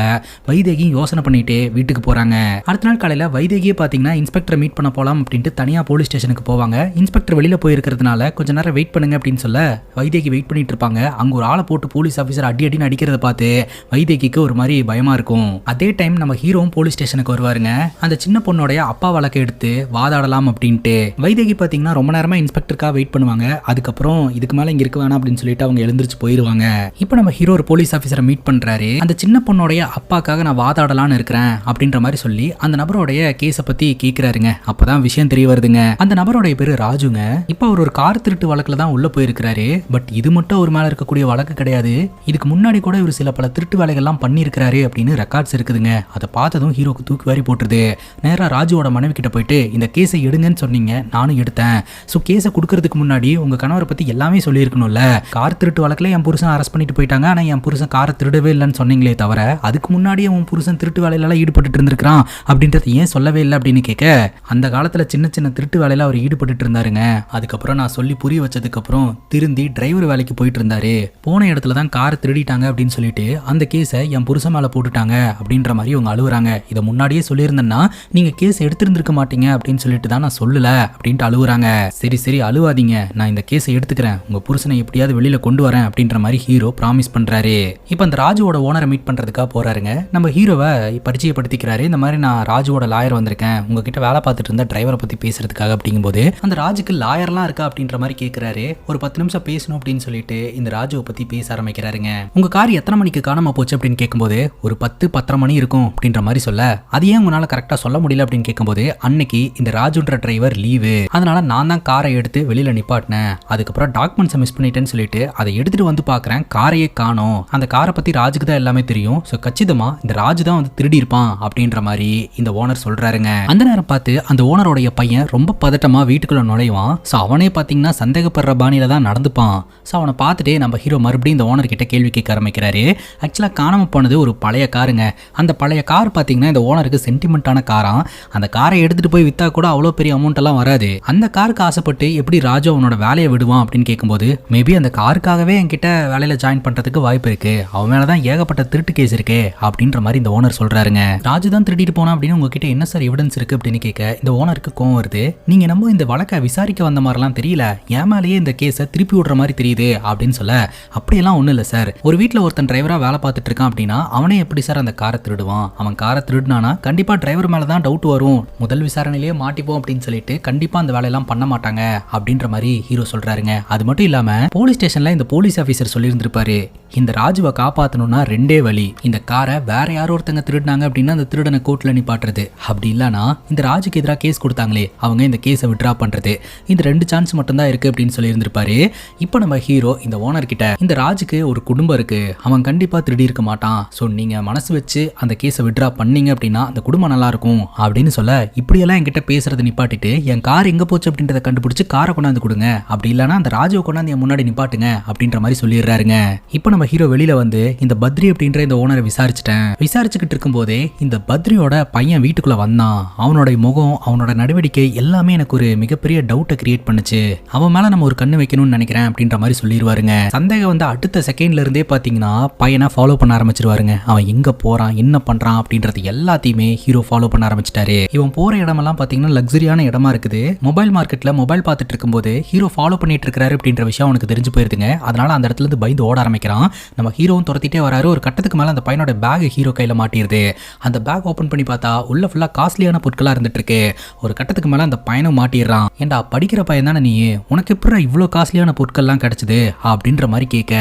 வைதேகி யோசனை பண்ணிட்டு வீட்டுக்கு போறாங்க. அடுத்த நாள் காலையில வைதேகியை பாத்தீங்கன்னா இன்ஸ்பெக்டர் மீட் பண்ண போலாம் அப்படின்ட்டு தனியா போலீஸ் ஸ்டேஷனுக்கு போவாங்க. இன்ஸ்பெக்டர் வெளியில போயிருக்கிறதுனால கொஞ்ச நேரம் வெயிட் பண்ணுங்க அப்படின்னு சொல்ல வைதேகி வெயிட் பண்ணிட்டு இருப்பாங்க. அங்க ஒரு ஆளை போட்டு போலீஸ் ஆஃபீஸர் அடின்னு அடிக்கிறத பார்த்து வைதேகிக்கு ஒரு மாதிரி பயமா இருக்கும். அதே டைம் நம்ம ஹீரோவும் போலீஸ் ஸ்டேஷனுக்கு வருவாருங்க. அந்த சின்ன பொண்ணோடைய அப்பா வழக்கை எடுத்து வாதாடலாம் அப்படின்ட்டு. வைதேகி பாத்தீங்கன்னா ரொம்ப நேரமா இன்ஸ்பெக்டருக்காக வெயிட் பண்ணுவாங்க. அதுக்கப்புறம் இதுக்கு மேல இங்க இருக்க வேணாம் அப்படின்னு சொல்லிட்டு அவங்க எழுந்திருச்சு போயிருவாங்க. இப்போ நம்ம ஹீரோ ஒரு போலீஸ் ஆஃபீஸரை மீட் பண்றாரு. அந்த சின்ன பொண்ணோடைய அப்பாக்காக நான் வாதாடலான்னு இருக்கிறேன் அப்படின்ற மாதிரி சொல்லி அந்த நபரோடைய கேஸை பத்தி கேட்கிறாருங்க. அப்பதான் விஷயம் தெரிய வருதுங்க. அந்த நபரோடைய பேரு ராஜுங்க. இப்போ அவர் ஒரு கார் திருட்டு வழக்குல தான் உள்ள போயிருக்கிறாரு. பட் இது மட்டும் அவர் மேல இருக்கக்கூடிய வழக்கு கிடையாது, இதுக்கு முன்னாடி கூட இவர் சில பல திருட்டு வேலைகள்லாம் பண்ணியிருக்கிறாரு அப்படின்னு ரெக்கார்ட்ஸ் இருக்குதுங்க. அதை பார்த்ததும் ஹீரோக்கு தூக்கி வாரி போட்டுருது. நேரா ராஜுவோட மனைவி கிட்ட போயிட்டு இந்த கேஸை எடுங்கன்னு சொன்னீங்க, நானும் எடுத்தேன். ஸோ கேஸை கொடுக்கறதுக்கு முன்னாடி உங்க கணவரை பத்தி எல்லாமே சொல்லியிருக்கணும்ல. கார் திருட்டு வழக்கில் என் புருஷன் அரெஸ்ட் பண்ணிட்டு போயிட்டாங்க, ஆனால் என் புருஷன் காரை திருடவே இல்லைன்னு சொன்னீங்களே தவிர அதுக்கு முன்னாடியே உன் புருஷன் திருட்டு வேலையிலலாம் ஈடுபட்டு இருந்திருக்கான் அப்படின்றது ஏன் சொல்லவே இல்லை அப்படின்னு கேட்க, அந்த காலத்தில் சின்ன சின்ன திருட்டு வேலையில அவர் ஈடுபட்டு இருந்தாருங்க. அதுக்கப்புறம் நான் சொல்லி புரிய வச்சதுக்கு அப்புறம் திருந்தி டிரைவர் வேலைக்கு போயிட்டு இருந்தாரு. போன இடத்துல தான் காரை திருடிட்டாங்க அப்படின்னு சொல்லிட்டு அந்த கேஸை என் புருஷன் மேல போட்டுட்டாங்க அப்படின்ற மாதிரி அவங்க அழுவுறாங்க. இதை முன்னாடியே சொல்லியிருந்தேன்னா நீங்க கேஸ் எடுத்திருந்திருக்க மாட்டீங்க அப்படின்னு சொல்லிட்டு தான் நான் சொல்லல அப்படின்ட்டு அழுவுறாங்க. சரி சரி அழுவாதீங்க, நான் இந்த கேஸை எடுத்துக்கிறேன், உங்க புருஷனை எப்படியாவது வெளியில கொண்டு வரேன் அப்படின்ற மாதிரி ஹீரோ ப்ராமிஸ் பண்றாரு. இப்போ அந்த ராஜுவோட ஓனரை மீட் பண்றதுக்காக போறாருங்க. நம்ம ஹீரோவை பரிச்சயப்படுத்திக்கிறாரு. இந்த மாதிரி நான் ராஜுவோட லாயர் வந்திருக்கேன், உங்ககிட்ட வேலை பார்த்துட்டு இருந்த டிரைவரை பத்தி பேசுறதுக்காக அப்படிங்கும்போது அந்த ராஜுக்கு லாயர்லாம் இருக்கா அப்படின்ற மாதிரி கேட்கிறாரு. ஒரு 10 நிமிஷம் பேசணும் அப்படின்னு சொல்லிட்டு இந்த ராஜுவை பத்தி பேச ஆரம்பிக்கிறாருங்க. உங்க கார் எத்தனை மணிக்கு காணாம போச்சு அப்படின்னு கேட்கும்போது ஒரு 10-10:30 மணி இருக்கும் அப்படின்ற மாதிரி சொல்ல, அது ஏன் உங்களால கரெக்டா சொல்ல முடியல அப்படின்னு கேட்கும்போது அன்னைக்கு இந்த ராஜுன்ற டிரைவர் லீவு, அதனால நான் தான் காரை எடுத்து வெளியில நிப்பாட்டினேன். அதுக்கப்புறம் டாக்குமெண்ட்ஸை மிஸ் பண்ணிட்டேன்னு சொல்லிட்டு அதை எடுத்துட்டு வந்து பாக்குறேன், காரையே காணோம். அந்த காரை பத்தி ராஜுக்கு தான் எல்லாமே தெரியும். ஸோ கச்சிதமா இந்த ராஜு தான் வந்து திருடி இருப்பான் அப்படின்ற மாதிரி இந்த ஓனர் சொல்றாருங்க. அந்த நேரம் பார்த்து அந்த ஓனரோடைய பையன் ரொம்ப பதட்டமா வீட்டுக்குள்ள நுழைவான். ஸோ அவனே பார்த்தீங்கன்னா சந்தேகப்படுற பாணியில தான் நடந்துப்பான். ஸோ அவனை பார்த்துட்டு நம்ம ஹீரோ மறுபடியும் இந்த ஓனர் கிட்ட கேள்வி கேட்க ஆரம்பிக்கிறாரு. ஆக்சுவலாக காணாம போனது ஒரு பழைய காருங்க. அந்த பழைய கார் பார்த்தீங்கன்னா இந்த ஓனருக்கு சென்டிமெண்டான காரா. அந்த காரை எடுத்துட்டு போய் வித்தா கூட அவ்வளோ பெரிய அமௌண்ட் எல்லாம் வராது. அந்த காருக்கு ஆசைப்பட்டு எப்படி ராஜு அவனோட வேலையை விடுவான் அப்படின்னு கேட்கும்போது, மேபி அந்த காருக்காகவே என்கிட்ட வேலையில ஜாயின் பண்றதுக்கு வாய்ப்பு இருக்கு, அவன் மேலதான் ஏகப்பட்ட திருட்டு கேஸ் இருக்கு அப்படின்ற மாதிரி இந்த ஓனர் சொல்றாருங்க. ராஜு தான் திருடிட்டு போனா அப்படின்னு உங்ககிட்ட என்ன சார் எவிடன்ஸ் இருக்கு அப்படின்னு கேட்க இந்த ஓனருக்கு கோவம் வருது. நீங்க நம்ம இந்த வழக்கை விசாரிக்க வந்த மாதிரிலாம் தெரியல, என் மேலேயே இந்த கேஸை திருப்பி விடுற மாதிரி தெரியுது அப்படின்னு சொல்ல, அப்படியெல்லாம் ஒன்றும் இல்லை சார், ஒரு வீட்டில் ஒருத்தன் டிரைவரா வேலை பார்த்துட்டு இருக்கான் அப்படின்னா அவனே எப்படி சார் அந்த காரை திருடுவான்? அவன் காரை திருடுனானா கண்டிப்பா டிரைவர் மேல தான் டவுட் வரும், முதல் விசாரணையிலேயே மாட்டிப்போம் அப்படின்னு சொல்லிட்டு கண்டிப்பா அந்த வேலையெல்லாம் பண்ண மாட்டாங்க அப்படின்ற மாதிரி ஹீரோ சொல்றாருங்க. அது மட்டும் இல்லாம போலீஸ் ஸ்டேஷன்ல இந்த போலீஸ் ஆபீசர் சொல்லியிருந்திருப்பாரு, இந்த ராஜுவை காப்பாற்றணும்னா ரெண்டே வழி, இந்த காரை வேற யாரோ ஒருத்தங்க திருடினாங்க அப்படின்னா அந்த திருடனை கோர்ட்ல நிப்பாட்டுறது, அப்படி இல்லைன்னா இந்த ராஜுக்கு எதிராக கேஸ் கொடுத்தாங்களே அவங்க இந்த கேஸை விட்ரா பண்றது, இந்த 2 சான்ஸ் மட்டும் தான் இருக்கு அப்படின்னு சொல்லியிருந்திருப்பாரு. இப்போ நம்ம ஹீரோ இந்த ஓனர் கிட்ட, இந்த ராஜுக்கு ஒரு குடும்பம் இருக்கு, அவன் கண்டிப்பா திருடி இருக்க மாட்டான், ஸோ நீங்க மனசு வச்சு அந்த கேஸை விட்ரா பண்ணீங்க அப்படின்னா அந்த குடும்பம் நல்லா இருக்கும் அப்படின்னு சொல்ல, இப்படியெல்லாம் என்கிட்ட பேசுறதை நிப்பாட்டிட்டு என் கார் எங்க போச்சு அப்படின்றத கண்டுபிடிச்சு காரை கொண்டாந்து கொடுங்க, அப்படி இல்லைன்னா அந்த ராஜுவை கொண்டாந்து என் முன்னாடி நிப்பாட்டுங்க அப்படின்ற மாதிரி சொல்லிடுறாருங்க. இப்போ நம்ம ஹீரோ வெளியில வந்து இந்த பத்ரி அப்படின்ற இந்த ஓனரை விசாரிச்சுக்கிட்டு இருக்கும் போதே இந்த பத்ரியோட பையன் வீட்டுக்குள்ள வந்தான். அவனோட முகம், அவனோட நடவடிக்கை எல்லாமே எனக்கு ஒரு மிகப்பெரிய டவுட்டை கிரியேட் பண்ணுச்சு, அவன் மேல நம்ம ஒரு கண்ணு வைக்கணும்னு நினைக்கிறேன் அப்படின்ற மாதிரி சொல்லிடுவாருங்க. சந்தேகம் வந்து அடுத்த செகண்ட்ல இருந்தே பாத்தீங்கன்னா பையனை ஃபாலோ பண்ண ஆரம்பிச்சிருவாருங்க. அவன் எங்க போறான் என்ன பண்றான் அப்படின்றது எல்லாத்தையுமே ஹீரோ ஃபாலோ பண்ண ஆரம்பிச்சிட்டாரு. இவன் போற இடமெல்லாம் பாத்தீங்கன்னா லக்ஸரியான இடமா இருக்குது. மொபைல் மார்க்கெட்ல மொபைல் பார்த்துட்டு இருக்கும்போது ஹீரோ ஃபாலோ பண்ணிட்டு இருக்காரு அப்படின்ற விஷயம் அவனுக்கு தெரிஞ்சு போயிருதுங்க. அதனால அந்த இடத்துல இருந்து பயந்து ஓட ஆரம்பிக்கிறான். நம்ம ஹீரோவும் துரத்திட்டே வராரு. ஒரு கட்டத்துக்கு மேல அந்த பையனோட பேக் ஹீரோ கையில மாட்டிருது. அந்த பேக் ஓபன் பண்ணி பார்த்தா உள்ள ஃபுல்லா காஸ்ட்லியான பொருட்களா இருந்துட்டு இருக்கு. ஒரு கட்டத்துக்கு மேல அந்த பையனும் மாட்டிடுறான். ஏண்டா படிக்கிற பையன் தானே நீ, உனக்கு எப்படி இவ்வளோ காஸ்ட்லியான பொருட்கள்லாம் கிடைச்சது அப்படின்ற மாதிரி கேட்க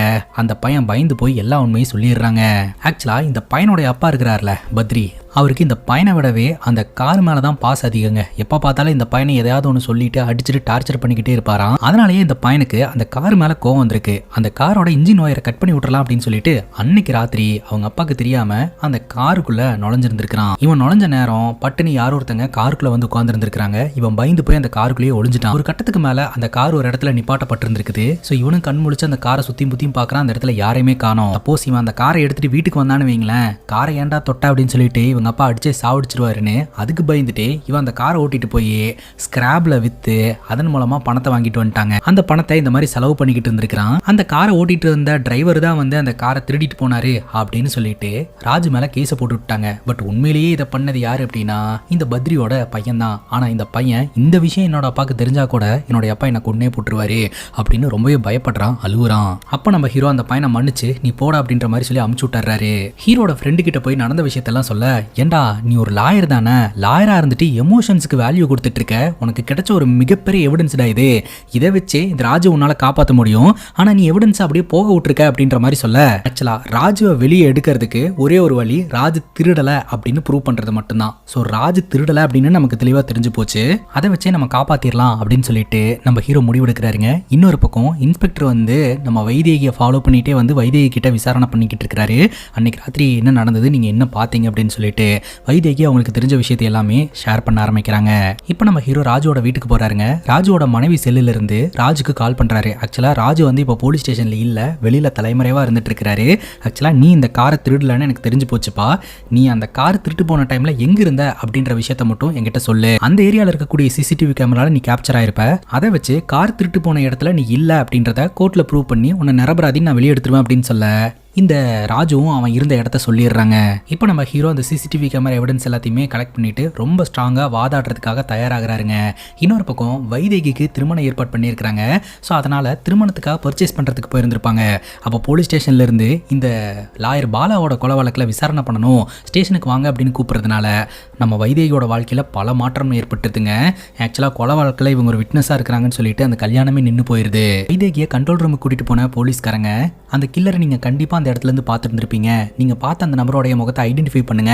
அந்த பையன் பயந்து போய் எல்லா உண்மையும் சொல்லிடுறாங்க. ஆக்சுவலா இந்த பையனோட அப்பா இருக்கிறார்ல பத்ரி, அவருக்கு இந்த பையனை விடவே அந்த கார் மேலதான் பாஸ் அதிகங்க. எப்ப பார்த்தாலும் இந்த பையனை எதையாவது ஒன்று சொல்லிட்டு அடிச்சுட்டு டார்ச்சர் பண்ணிக்கிட்டே இருப்பாராம். அதனாலேயே இந்த பையனுக்கு அந்த கார் மேல கோவம் வந்திருக்கு. அந்த காரோட இன்ஜின் ஒயரை கட் பண்ணி விட்டுறலாம் அப்படின்னு சொல்லிட்டு அன்னைக்கு ராத்திரி அவங்க அப்பாக்கு தெரியாம அந்த காருக்குள்ள நுழைஞ்சிருந்திருக்கான். இவன் நுழைஞ்ச நேரம் பட்டுன்னு யாரோ ஒருத்தங்க காருக்குள்ள வந்து உட்கார்ந்து இருந்திருக்காங்க. இவன் பயந்து போய் அந்த காருக்குள்ளேயே ஒளிஞ்சிட்டான். ஒரு கட்டத்துக்கு மேல அந்த கார் ஒரு இடத்துல நிப்பாட்டப்பட்டிருந்திருக்குது. ஸோ இவனும் கண் முழிச்சு அந்த காரை சுத்தியும் புத்தியும் பாக்குறான். அந்த இடத்துல யாரையுமே காணோம். சப்போஸ் இவன் அந்த காரை எடுத்துட்டு வீட்டுக்கு வந்தான்னு வைங்களேன், காரை ஏன்டா தொட்ட அப்படின்னு சொல்லிட்டு இவங்க அப்பா அடிச்சே சாவடிச்சிருவாருன்னு அதுக்கு பயந்துட்டு இவன் அந்த காரை ஓட்டிட்டு போய் ஸ்கிராப்ல வித்து அதன் மூலமா பணத்தை வாங்கிட்டு வந்துட்டாங்க. அந்த பணத்தை இந்த மாதிரி செலவு பண்ணிக்கிட்டு இருந்திருக்கான். அந்த காரை ஓட்டிட்டு இருந்த டிரைவர் தான் வந்து அந்த காரை திருடிட்டு போனாரு அப்படின்னு சொல்லிட்டு ராஜு மேல கேஸை போட்டு விட்டாங்க. பட் உண்மையிலேயே இதை பண்ணது யாரு அப்படின்னா இந்த பத்ரியோட பையன் தான். ஆனா இந்த பையன் இந்த விஷயம் என்னோட அப்பாவுக்கு தெரிஞ்சா கூட என்னோட அப்பா என்ன கொன்னே போட்டுருவாரு அப்படின்னு ரொம்பவே பயப்படுறான், அழுவுறான். அப்ப நம்ம ஹீரோ அந்த பையனை மன்னிச்சு நீ போட அப்படின்ற மாதிரி சொல்லி அமுச்சு விட்டுறாரு. ஹீரோட ஃப்ரெண்டு கிட்ட போய் நடந்த விஷயத்தெல்லாம் சொல்ல ஏண்டா நீ ஒரு லாயர் தானே, லாயரா இருந்துட்டு எமோஷன்ஸுக்கு வேல்யூ கொடுத்துட்டு இருக்க, உனக்கு கிடைச்ச ஒரு மிகப்பெரிய எவிடன்ஸ்டா இது, இதை வச்சு இந்த ராஜு உன்னால காப்பாற்ற முடியும், ஆனா நீ எவிடன்ஸ் அப்படியே போக விட்டுருக்க அப்படின்ற மாதிரி சொல்ல, ஆக்சுவலா ராஜுவை வெளியே எடுக்கிறதுக்கு ஒரே ஒரு வழி ராஜு திருடல அப்படின்னு ப்ரூவ் பண்றது மட்டும்தான். ஸோ ராஜு திருடல அப்படின்னு நமக்கு தெளிவா தெரிஞ்சு போச்சு, அதை வச்சே நம்ம காப்பாத்திரலாம் அப்படின்னு சொல்லிட்டு நம்ம ஹீரோ முடிவெடுக்கிறாருங்க. இன்னொரு பக்கம் இன்ஸ்பெக்டர் வந்து நம்ம வைதேகியை ஃபாலோ பண்ணிட்டே வந்து வைதேகி கிட்ட விசாரணை பண்ணிக்கிட்டு இருக்காரு. அன்னைக்கு ராத்திரி என்ன நடந்தது, நீங்க என்ன பார்த்தீங்க அப்படின்னு சொல்லிட்டு வைதேகி அவங்களுக்கு தெரிஞ்ச விஷயத்தை எல்லாமே ஷேர் பண்ண ஆரம்பிக்கிறாங்க. இப்போ நம்ம ஹீரோ ராஜுவோட வீட்டுக்கு போறாருங்க. ராஜுவோட மனைவி செல்லுல இருந்து ராஜுக்கு கால் பண்றாரு. ஆக்சுவலா ராஜு வந்து இப்போ போலீஸ் ஸ்டேஷன்ல இல்ல, வெளியில தலைமறைவா இருந்துட்டு இருக்காரு. ஆக்சுவலா நீ இந்த காரை திருடலன்னு எனக்கு தெரிஞ்சு போச்சுப்பா, நீ அந்த கார் திருட்டு போன டைம்ல எங்க இருந்த அப்படின்ற விஷயத்த மட்டும் என்கிட்ட சொல்லு, அந்த ஏரியால இருக்கக்கூடிய சிசிடிவி கேமரால நீ கேப்சர் ஆயிருப்ப, அதை வச்சு கார் திருட்டு போன இடத்துல நீ இல்ல அப்படின்றத கோர்ட்ல ப்ரூவ் பண்ணி உன்னை நிரபராதின்னு நான் வெளியே எடுத்துருவேன் அப்படின்னு சொல்ல இந்த ராஜுவும் அவன் இருந்த இடத்த சொல்லிடுறாங்க. இப்போ நம்ம ஹீரோ அந்த சிசிடிவி கேமரா எவிடன்ஸ் எல்லாத்தையுமே கலெக்ட் பண்ணிட்டு ரொம்ப ஸ்ட்ராங்கா வாதாடுறதுக்காக தயாராகிறாருங்க. இன்னொரு பக்கம் வைதேகிக்கு திருமணம் ஏற்பாடு பண்ணியிருக்கிறாங்க. ஸோ அதனால திருமணத்துக்காக பர்ச்சேஸ் பண்றதுக்கு போயிருந்திருப்பாங்க. அப்போ போலீஸ் ஸ்டேஷன்ல இருந்து இந்த லாயர் பாலாவோட கொலை வழக்கில் விசாரணை பண்ணணும், ஸ்டேஷனுக்கு வாங்க அப்படின்னு கூப்பிடுறதுனால நம்ம வைதேகியோட வாழ்க்கையில பல மாற்றம் ஏற்பட்டுதுங்க. ஆக்சுவலா கொலை வழக்கில் இவங்க ஒரு விட்னஸா இருக்கிறாங்கன்னு சொல்லிட்டு அந்த கல்யாணமே நின்று போயிருது. வைதேகியை கண்ட்ரோல் ரூமுக்கு கூட்டிட்டு போன போலீஸ்காரங்க, அந்த கில்லரை நீங்க கண்டிப்பா அந்த இடத்துல இருந்து பார்த்துருந்துருப்பீங்க, நீங்க பார்த்த அந்த நபரோடைய முகத்தை ஐடென்டிஃபை பண்ணுங்க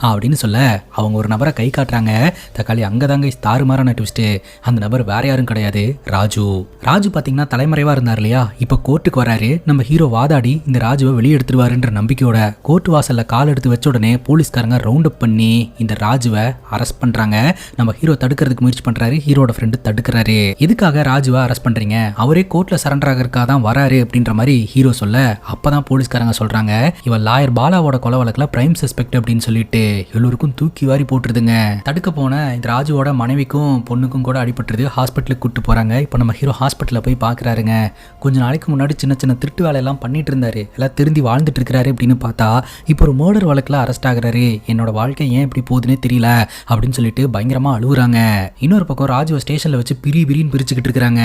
அப்படின்னு சொல்ல அவங்க ஒரு நபரை கை காட்டுறாங்க. தக்காளி அங்கதாங்க தாறுமாறான ட்விஸ்ட், அந்த நபர் வேற யாரும் கிடையாது, ராஜு. ராஜு பாத்தீங்கன்னா தலைமறைவா இருந்தார் இல்லையா, இப்ப கோர்ட்டுக்கு வராரு. நம்ம ஹீரோ வாதாடி இந்த ராஜுவை வெளியே எடுத்துருவாருன்ற நம்பிக்கையோட கோர்ட் வாசல்ல கால் எடுத்து வச்ச உடனே போலீஸ்காரங்க ரவுண்ட் அப் பண்ணி இந்த ராஜுவை அரெஸ்ட் பண்றாங்க. நம்ம ஹீரோ தடுக்கிறதுக்கு முயற்சி பண்றாரு, ஹீரோட ஃப்ரெண்டு தடுக்கிறாரு. எதுக்காக ராஜுவை அரெஸ்ட் பண்றீங்க, அவரே கோர்ட்ல சரண்டர் ஆகிறதுக்காக தான் வராரு அப்படின்ற மாதிரி ஹீரோ சொல்ல அப்பதான் போலீஸ்காரங்க சொல்றாங்க, இவன் லாயர் பாலாவோட கொலை வழக்குல பிரைம் சஸ்பெக்ட் அப்படின்னு சொல்லிட்டு எல்லோருக்கும் தூக்கி வாரி போட்டுருதுங்க. தடுக்க போன இந்த ராஜுவோட மனைவிக்கும் பொண்ணுக்கும் கூட அடிபட்டுருது, ஹாஸ்பிட்டலுக்கு கூட்டு போறாங்க. இப்போ நம்ம ஹீரோ ஹாஸ்பிட்டல்ல போய் பாக்குறாருங்க. கொஞ்ச நாளைக்கு முன்னாடி சின்ன சின்ன திருட்டு வேலையெல்லாம் பண்ணிட்டு இருந்தாரு, எல்லாம் திருந்தி வாழ்ந்துட்டு இருக்கிறாரு அப்படின்னு பார்த்தா இப்போ ஒரு மர்டர் வழக்குல அரெஸ்ட் ஆகுறாரு. என்னோட வாழ்க்கை ஏன் இப்படி போகுதுன்னே தெரியல அப்படின்னு சொல்லிட்டு பயங்கரமா அழுகுறாங்க. இன்னொரு பக்கம் ராஜுவை ஸ்டேஷன்ல வச்சு பிரின்னு பிரிச்சுக்கிட்டு இருக்காங்க.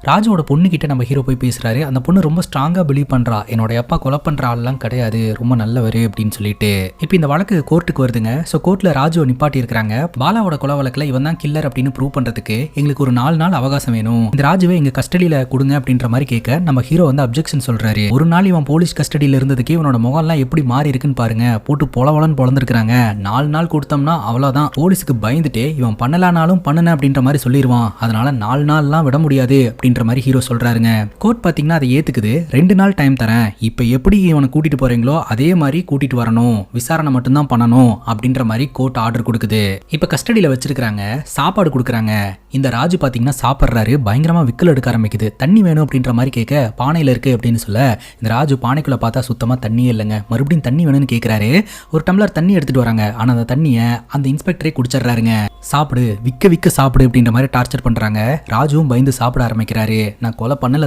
ராஜுவோட பொண்ணு கிட்ட நம்ம ஹீரோ போய் பேசுறாரு. அந்த பொண்ணு ரொம்ப ஸ்ட்ராங்கா பிலீவ் பண்றா, என்னோட அப்பா கொலை பண்ற ஆள்லாம் கிடையாது, ரொம்ப நல்லவர் அப்படின்னு சொல்லிட்டு. இப்போ இந்த வழக்கு கோர்ட்டுக்கு வருதுங்க. ஸோ கோர்ட்ல ராஜுவை நிப்பாட்டி இருக்காங்க. பாலாவோட கொலை வழக்குல இவன் தான் கில்லர் அப்படின்னு ப்ரூவ் பண்றதுக்கு எங்களுக்கு ஒரு 4 நாள் அவகாசம் வேணும், இந்த ராஜுவை எங்க கஸ்டடியில கொடுங்க அப்படின்ற மாதிரி கேட்க நம்ம ஹீரோ வந்து அப்ஜெக்ஷன் சொல்றாரு. ஒரு நாள் இவன் போலீஸ் கஸ்டடியில இருந்ததுக்கு இவனோட முகம்லாம் எப்படி மாறி இருக்குன்னு பாருங்க, போட்டு பொலவலன்னு பொழந்திருக்காங்க. 4 நாள் கொடுத்தோம்னா அவ்வளவுதான், போலீஸுக்கு பயந்துட்டு இவன் பண்ணலானாலும் பண்ணுன அப்படின்ற மாதிரி சொல்லிடுவான், அதனால 4 நாள்லாம் விட முடியாது அப்படின்ற மாதிரி ஹீரோ சொல்றாருங்க. கோர்ட் பாத்தீங்கன்னா அதை ஏத்துக்குது, 2 நாள் டைம் தரேன், இப்ப எப்படி இவனை கூட்டிட்டு போறீங்களோ அதே மாதிரி கூட்டிட்டு வரணும், விசாரணை மட்டும்தான் பண்ணணும் அப்படின்ற மாதிரி கோர்ட் ஆர்டர் கொடுக்குது. இப்ப கஸ்டடியில வச்சிருக்காங்க, சாப்பாடு கொடுக்குறாங்க. இந்த ராஜு பாத்தீங்கன்னா சாப்பிட்றாரு, பயங்கரமா விக்கல் எடுக்க ஆரம்பிக்குது. தண்ணி வேணும் அப்படின்ற மாதிரி கேட்க பானையில இருக்கு அப்படின்னு சொல்ல இந்த ராஜு பானைக்குள்ள பார்த்தா சுத்தமா தண்ணியே இல்லைங்க. மறுபடியும் தண்ணி வேணும்னு கேட்கிறாரு. ஒரு டம்ளர் தண்ணி எடுத்துட்டு வராங்க, ஆனா அந்த தண்ணியை அந்த இன்ஸ்பெக்டரே குடிச்சிடுறாருங்க. சாப்பிடு, விக்க சாப்பிடு அப்படின்ற மாதிரி டார்ச்சர் பண்றாங்க. ராஜுவும் பயந்து சாப்பிட ஆரம்பிக்கிறாரு. நான் கொலை பண்ணல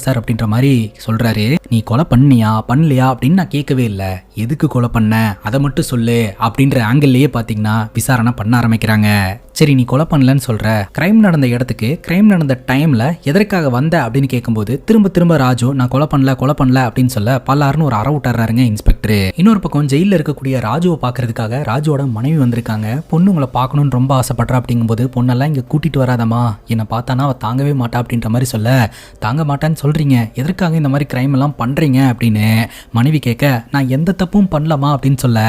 சார் அப்படின்ற மாதிரி சொல்றாரு. நீ கொலை பண்ணியா பண்ணலையா அப்படின்னு நான் கேட்கவே இல்லை, எதுக்கு கொலை பண்ண அதை மட்டும் சொல்லு அப்படின்ற ஆங்கிள்லயே பாத்தீங்கன்னா விசாரணை பண்ண ஆரம்பிக்கிறாங்க. சரி நீ கொலை பண்ணலன்னு சொல்ற, கிரைம் நடந்த இடத்துக்கு கிரைம் நடந்த டைம்ல எதற்காக வந்த அப்படின்னு கேட்கும்போது திரும்ப ராஜு நான் கொலை பண்ணல அப்படின்னு சொல்ல பல்லாருன்னு ஒரு அற விட்டுறாருங்க இன்ஸ்பெக்டர். இன்னொரு பக்கம் ஜெயில இருக்கக்கூடிய ராஜுவை பாக்குறதுக்காக ராஜுவோட மனைவி வந்திருக்காங்க. பொண்ணு உங்களை பார்க்கணும்னு ரொம்ப ஆசைப்படுறா அப்படிங்கும்போது பொண்ணெல்லாம் இங்க கூட்டிட்டு வராதமா, என்னை பார்த்தானா அவ தாங்கவே மாட்டா அப்படின்ற மாதிரி சொல்ல, தாங்க மாட்டான்னு சொல்றீங்க, எதற்காக இந்த மாதிரி கிரைம் எல்லாம் பண்றீங்க அப்படின்னு மனைவி கேட்க, நான் எந்த தப்பும் பண்ணலாமா அப்படின்னு சொல்ல,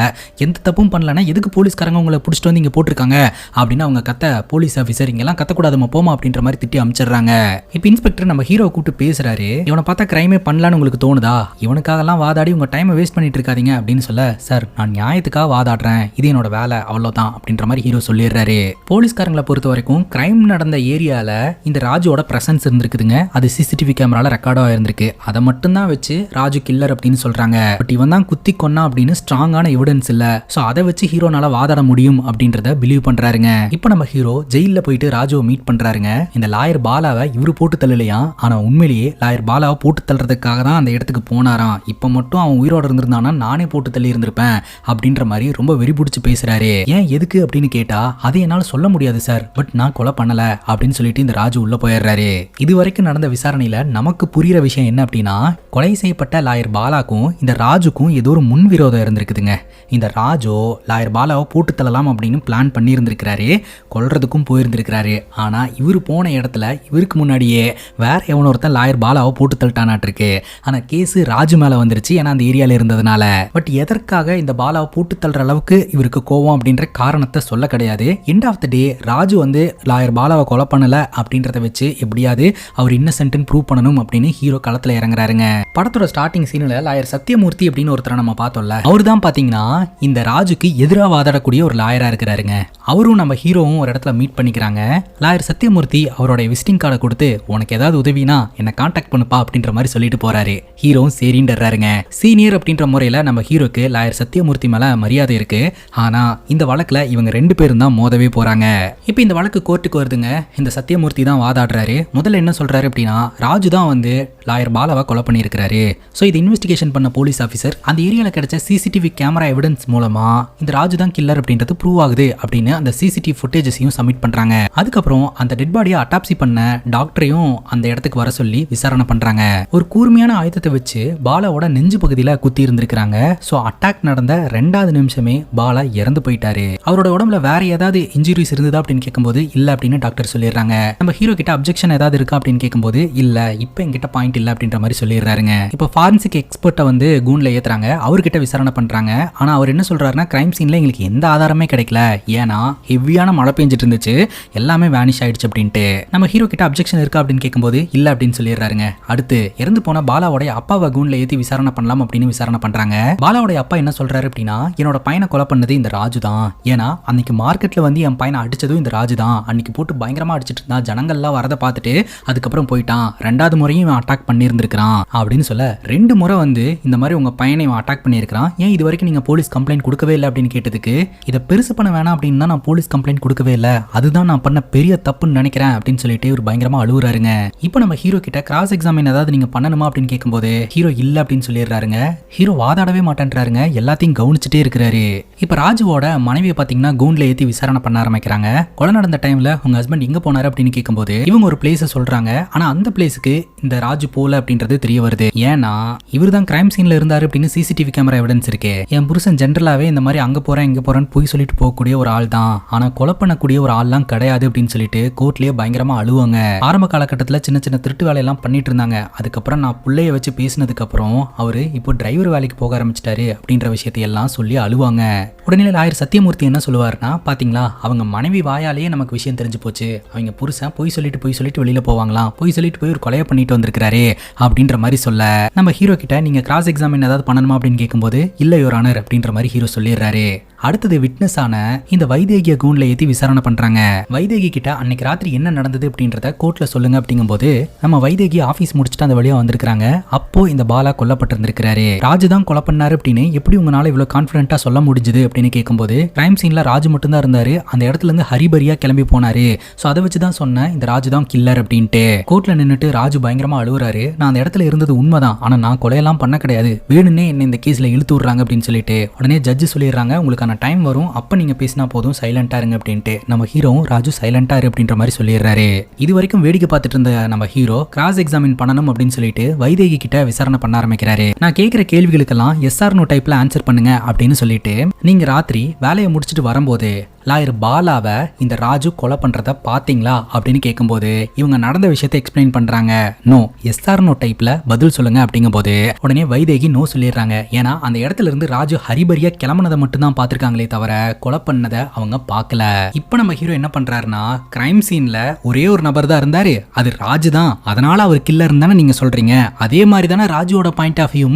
எந்த தப்பும் பண்ணலன்னா எதுக்கு போலீஸ்காரங்க உங்களை பிடிச்சிட்டு வந்து இங்க போட்டிருக்காங்க அப்படின்னு அவங்க கத்த, போலீஸ் ஆஃபீஸர் இங்கெல்லாம் கத்தக்கூடாதுமா போமா அப்படின்ற மாதிரி திட்டி அமைச்சிடுறாங்க. இப்போ இன்ஸ்பெக்டர் நம்ம ஹீரோ கூப்பிட்டு பேசுறாரு. இவனை பார்த்தா கிரைமே பண்ணலான்னு உங்களுக்கு தோணுதா, இவனுக்காகலாம் வாதாடி உங்க டைமை வேஸ்ட் பண்ணிட்டு இருக்காதீங்க அப்படின்னு சொல்ல, சார் நான் நியாயத்துக்காக வாதாடுறேன், இது என்னோட வேலை அவ்வளவுதான் அப்படின்ற மாதிரி ஹீரோ சொல்லிடுறாரு. போலீஸ்காரங்களை பொறுத்த வரைக்கும் கிரைம் நடந்த ஏரியால இந்த ராஜுவோட பிரசன்ஸ் இருந்திருக்குதுங்க, அது சிசிடிவி கேமரால ரெக்கார்டா இருந்திருக்கு, அதை மட்டும்தான் வச்சு ராஜு கில்லர் அப்படின்னு சொல்றாங்க. பட் இவன் தான் குத்தி கொன்னா அப்படின்னு ஸ்ட்ராங்கான எவிடன்ஸ் இல்ல, சோ அதை வச்சு ஹீரோனால வாதாட முடியும் அப்படின்றத பிலீவ் பண்றாருங்க. இப்போ நம்ம ஹீரோ ஜெயில போயிட்டு போயிட்டு ராஜுவை மீட் பண்றாருங்க. இந்த லாயர் பாலாவை இவரு போட்டு தள்ளலையா, ஆனா உண்மையிலேயே லாயர் பாலாவை போட்டு தள்ளுறதுக்காக தான் அந்த இடத்துக்கு போனாராம். இப்ப மட்டும் அவன் உயிரோட இருந்திருந்தானா நானே போட்டு தள்ளி இருந்திருப்பேன் அப்படின்ற மாதிரி ரொம்ப வெறி பிடிச்சு பேசுறாரு. ஏன் எதுக்கு அப்படின்னு கேட்டா, அது என்னால சொல்ல முடியாது சார், பட் நான் கொலை பண்ணல அப்படின்னு சொல்லிட்டு இந்த ராஜு உள்ள போயிடுறாரு. இது வரைக்கும் நடந்த விசாரணையில நமக்கு புரியுற விஷயம் என்ன அப்படின்னா, கொலை செய்யப்பட்ட லாயர் பாலாக்கும் இந்த ராஜுக்கும் ஏதோ ஒரு முன்விரோதம் இருந்திருக்குதுங்க. இந்த ராஜு லாயர் பாலாவை போட்டு தள்ளலாம் அப்படின்னு பிளான் பண்ணி இருந்திருக்கிறாரு, கொல்றதுக்கும் போயிருந்திருக்கிறாரு. ஆனா இவரு போன இடத்துல இவருக்கு முன்னாடியே வேற எவனோ ஒருத்தன் லாயர் பாலாவை போட்டு தள்ளிட்டானாட்டு இருக்கு. ஆனா கேஸ் ராஜு மேல வந்துருச்சு, ஏன்னா அந்த ஏரியால இருந்ததுனால. பட் எதற்காக இந்த பாலாவை போட்டு தள்ளுற அளவுக்கு இவருக்கு கோவம் அப்படின்ற காரணத்தை சொல்ல கிடையாது. End of the day Raju வந்து லாயர் பாலாவை கொலை பண்ணல அப்படின்றத வச்சு எப்படியாவது அவர் இன்னசென்ட்னு ப்ரூவ் பண்ணணும் அப்படின்னு ஹீரோ களத்துல இறங்குறாருங்க. படத்தோட ஸ்டார்டிங் சீன்ல லாயர் சத்தியமூர்த்தி அப்படின்னு ஒருத்தரை நம்ம பார்த்தோம்ல, அவர் தான் பாத்தீங்கன்னா இந்த ராஜுக்கு எதிராக வாதாடக்கூடிய ஒரு லாயரா இருக்கிறாருங்க. அவரும் நம்ம ஹீரோவும் ஒரு இடத்துல மீட் பண்ணிக்கிறாங்க. லாயர் சத்தியமூர்த்தி அவரோட விசிட்டிங் கார்டை கொடுத்து, உனக்கு ஏதாவது உதவினா என்ன கான்டாக்ட் பண்ணுப்பா அப்படின்ற மாதிரி சொல்லிட்டு போறாரு. ஹீரோவும் சரின்றாருங்க. சீனியர் அப்படின்ற முறையில நம்ம ஹீரோக்கு லாயர் சத்தியமூர்த்தி மேல மரியாதை இருக்கு. ஆனா இந்த வழக்குல இவங்க 2 பேரும் தான் மோதவே போறாங்க. இப்போ இந்த வழக்கு கோர்ட்டுக்கு வருதுங்க. இந்த சத்தியமூர்த்தி தான் வாதாடுறாரு. முதல்ல என்ன சொல்றாரு அப்படின்னா, ராஜு தான் வந்து லாயர் பாலாவை கொலை பண்ணியிருக்கிறாரு. ஸோ இது இன்வெஸ்டிகேஷன் பண்ண போலீஸ் ஆஃபீஸர் அந்த ஏரியாவில் கிடைச்ச சிசிடிவி கேமரா எவிடன்ஸ் மூலமா இந்த ராஜு தான் கில்லர் அப்படின்றது ப்ரூவ் ஆகுது அப்படின்னு அந்த சிசிடிவி ஃபுட்டேஜஸையும் சப்மிட் பண்றாங்க. அதுக்கப்புறம் அந்த டெட் பாடியை அட்டாப்சி பண்ண டாக்டரையும் அந்த இடத்துக்கு வர சொல்லி விசாரணை பண்றாங்க. ஒரு கூர்மையான ஆயுதத்தை வச்சு பாலாவோட நெஞ்சு பகுதியில குத்தி இருந்திருக்காங்க. ஸோ அட்டாக் நடந்த 2வது நிமிஷமே பாலா இறந்து போயிட்டாரு. அவரோட உடம்புல வேற ஏதாவது இன்ஜுரிஸ் இருந்ததா அப்படின்னு கேட்கும்போது இல்ல அப்படின்னு டாக்டர் சொல்லிடுறாங்க. நம்ம ஹீரோ கிட்ட அப்ஜெக்ஷன் ஏதாவது இருக்கா அப்படின்னு கேட்கும்போது இல்ல, இப்போ என்கிட்ட பாயிண்ட் இல்ல அப்படின்ற மாதிரி சொல்லிடுறாருங்க. இப்போ ஃபாரன்சிக் எக்ஸ்பர்ட்டை வந்து கூண்ல ஏத்துறாங்க. அவர்கிட்ட விசாரணை பண்றாங்க. ஆனா அவர் என்ன சொல்றாருன்னா, கிரைம் சீன்ல எங்களுக்கு எந்த ஆதாரமே கிடைக்கல, ஏன்னா ஹெவியான மழை பெஞ்சிட்டு இருந்துச்சு, எல்லாமே வேனிஷ் ஆயிடுச்சு அப்படின்ட்டு. நம்ம ஹீரோ கிட்ட அப்ஜெக்ஷன் இருக்கா அப்படின்னு கேட்கும்போது இல்ல அப்படின்னு சொல்லிடுறாருங்க. அடுத்து இறந்து போன பாலாவோட அப்பாவை கூண்ல ஏத்தி விசாரணை பண்ணலாம் அப்படின்னு விசாரணை பண்றாங்க. பாலாவோட அப்பா என்ன சொல்றாரு அப்படின்னா, என்னோட பையனை கொலை பண்ணது இந்த ராஜு தான், ஏன்னா அன்னைக்கு மார்க்கெட்ல வந்து என் பையனை அடிச்சதும் இந்த ராஜு தான். அன்னைக்கு போட்டு பயங்கரமா அடிச்சிட்டு இருந்தா, ஜனங்கள்லாம் வரதை பார்த்துட்டு அதுக்கப்புறம் போயிட்டான். 2வது முறையும் இவன் அட்டாக் பண்ணியிருந்திருக்கிறான் அப்படின்னு சொல்ல, 2 முறை வந்து இந்த மாதிரி உங்க பையனை இவன் அட்டாக் பண்ணியிருக்கிறான், ஏன் இது வரைக்கும் நீங்க போலீஸ் கம்ப்ளைண்ட் கொடுக்கவே இல்லை அப்படின்னு கேட்டதுக்கு, இதை பெருசு பண்ண வேணாம் அப்படின்னு தான் நான் போலீஸ் கம்ப்ளைண்ட் கொடுக்கவே இல்லை, அதுதான் நான் பண்ண பெரிய தப்புன்னு நினைக்கிறேன் அப்படின்னு சொல்லிட்டு ஒரு பயங்கரமா அழுகுறாருங்க. இப்போ நம்ம ஹீரோ கிட்ட கிராஸ் எக்ஸாமின் ஏதாவது நீங்க பண்ணணுமா அப்படின்னு கேட்கும்போது ஹீரோ இல்ல அப்படின்னு சொல்லிடுறாருங்க. ஹீரோ வாதாடவே மாட்டேன்றாருங்க, எல்லாத்தையும் கவனிச்சுட்டே இருக்கிறாரு. இப்ப ராஜுவோட மனைவியை பாத்தீங்கன்னா கூண்ல ஏத்தி விசாரணை பண்ண ஆரம்பிக்கிறாங்க. கொலை நடந்த டைம்ல உங்க ஹஸ்பண்ட் எங்க போனாரு அப்படின்னு கேட்கும்போது இவங்க ஒரு பிளேஸ் சொல்றாங்க. ஆனா அந்த பிளேஸுக்கு இந்த ராஜு போல அப்படின்றது தெரிய வருது. ஏன்னா இவர் தான் கிரைம் சீன்ல இருந்தாரு அப்படின்னு சிசிடிவி கேமரா எவிடன்ஸ் இருக்கு. என் புருஷன் ஜென்ரலாவே இந்த மாதிரி அங்க போறேன் இங்க போறேன்னு போய் சொல்லிட்டு போகக்கூடிய ஒரு ஆள் தான், ஆனா கொலை பண்ணக்கூடிய ஒரு ஆள்லாம் கிடையாது அப்படின்னு சொல்லிட்டு கோர்ட்லயே பயங்கரமா அழுவாங்க. ஆரம்ப காலகட்டத்தில் சின்ன சின்ன திருட்டு வேலையெல்லாம் பண்ணிட்டு இருந்தாங்க. அதுக்கப்புறம் நான் பிள்ளைய வச்சு பேசினதுக்கு அப்புறம் அவரு இப்போ டிரைவர் வேலைக்கு போக ஆரம்பிச்சிட்டாரு அப்படின்ற விஷயத்தையெல்லாம் சொல்லி அழுவாங்க. உடனே லாயர் சத்தியமூர்த்தி என்ன சொல்லுவாருன்னா, பாத்தீங்களா அவங்க மனைவி வாயாலேயே நமக்கு விஷயம் தெரிஞ்சு போச்சு, அவங்க புருஷன் போய் சொல்லிட்டு வெளியில போவாங்களாம், போய் சொல்லிட்டு போய் ஒரு கொலையை பண்ணிட்டு வந்திருக்காரு அப்படின்ற மாதிரி சொல்ல, நம்ம ஹீரோ கிட்ட நீங்க கிராஸ் எக்ஸாமின் ஏதாவது பண்ணணுமா அப்படின்னு கேட்கும்போது இல்ல யுவர் ஆனர் அப்படின்ற மாதிரி ஹீரோ சொல்லிடுறாரு. அடுத்தது விட்னஸ் ஆன இந்த வைதேகிய கூண்ல ஏத்தி விசாரணை பண்றாங்க. வைதேகி கிட்ட அன்னைக்கு ராத்திரி என்ன நடந்தது அப்படின்றத கோர்ட்ல சொல்லுங்க அப்படிங்கும்போது நம்ம வைதேகி ஆபீஸ் முடிச்சுட்டு அந்த வழியா வந்திருக்காங்க. அப்போ இந்த பாலா கொல்லப்பட்டிருந்திருக்காரு. ராஜு தான் கொலை பண்ணாரு அப்படின்னு எப்படி உங்களால இவ்வளவு கான்பிடென்ட்டா சொல்ல முடிஞ்சது அப்படின்னு கேட்கும்போது கிரைம் சீன்ல ராஜு மட்டும் தான் இருந்தாரு, அந்த இடத்துல இருந்து ஹரிபரியா கிளம்பி போனாரு, சோ அதை வச்சுதான் சொன்னேன் இந்த ராஜு தான் கில்லர் அப்படின்ட்டு. கோர்ட்ல நின்னுட்டு ராஜு பயங்கரமா அழுவுறாரு. நான் அந்த இடத்துல இருந்தது உண்மைதான், ஆனா நான் கொலையெல்லாம் பண்ண கிடையாது, வேணும்னே என்ன இந்த கேஸ்ல இழுத்து விடுறாங்க அப்படின்னு சொல்லிட்டு உடனே ஜட்ஜ் சொல்லிடுறாங்க, உங்களுக்கு டைம் வரும், அப்ப நீங்க பேசினா போதும், சைலண்டா இருங்க அப்படின்ட்டு. நம்ம ஹீரோவும் ராஜு சைலண்டா இரு அப்படின்ற மாதிரி சொல்லிடுறாரு. இது வரைக்கும் வேடிக்கை பார்த்துட்டு இருந்த நம்ம ஹீரோ கிராஸ் எக்ஸாமின் பண்ணணும் அப்படின்னு சொல்லிட்டு வைதேகி கிட்ட விசாரணை பண்ண ஆரம்பிக்கிறாரு. நான் கேட்கிற கேள்விகளுக்கெல்லாம் எஸ் ஆர் நோ டைப்ல ஆன்சர் பண்ணுங்க அப்படின்னு சொல்லிட்டு, நீங்க ராத்திரி வேலையை முடிச்சுட்டு வரும்போது லாயர் பாலாவை இந்த ராஜு கொலை பண்றத பாத்தீங்களா அப்படின்னு கேட்கும்போது இவங்க நடந்த விஷயத்தை எக்ஸ்பிளைன் பண்றாங்க. நோ, எஸ் ஆர் நோ டைப்ல பதில் சொல்லுங்க அப்படிங்கும்போது உடனே வைதேகி நோ சொல்லிடுறாங்க. ஏன்னா அந்த இடத்துல இருந்து ராஜு ஹரிபரியா கிளம்புனதை மட்டும் தான் பாத்திருக்காங்களே தவிர கொலை பண்ணதை அவங்க பார்க்கல. இப்ப நம்ம ஹீரோ என்ன பண்றாருன்னா, கிரைம் சீன்ல ஒரே ஒரு நபர் தான் இருந்தாரு, அது ராஜு தான், அதனால அவர் கில்லர் தானே நீங்க சொல்றீங்க, அதே மாதிரி தானே ராஜுவோட point of view.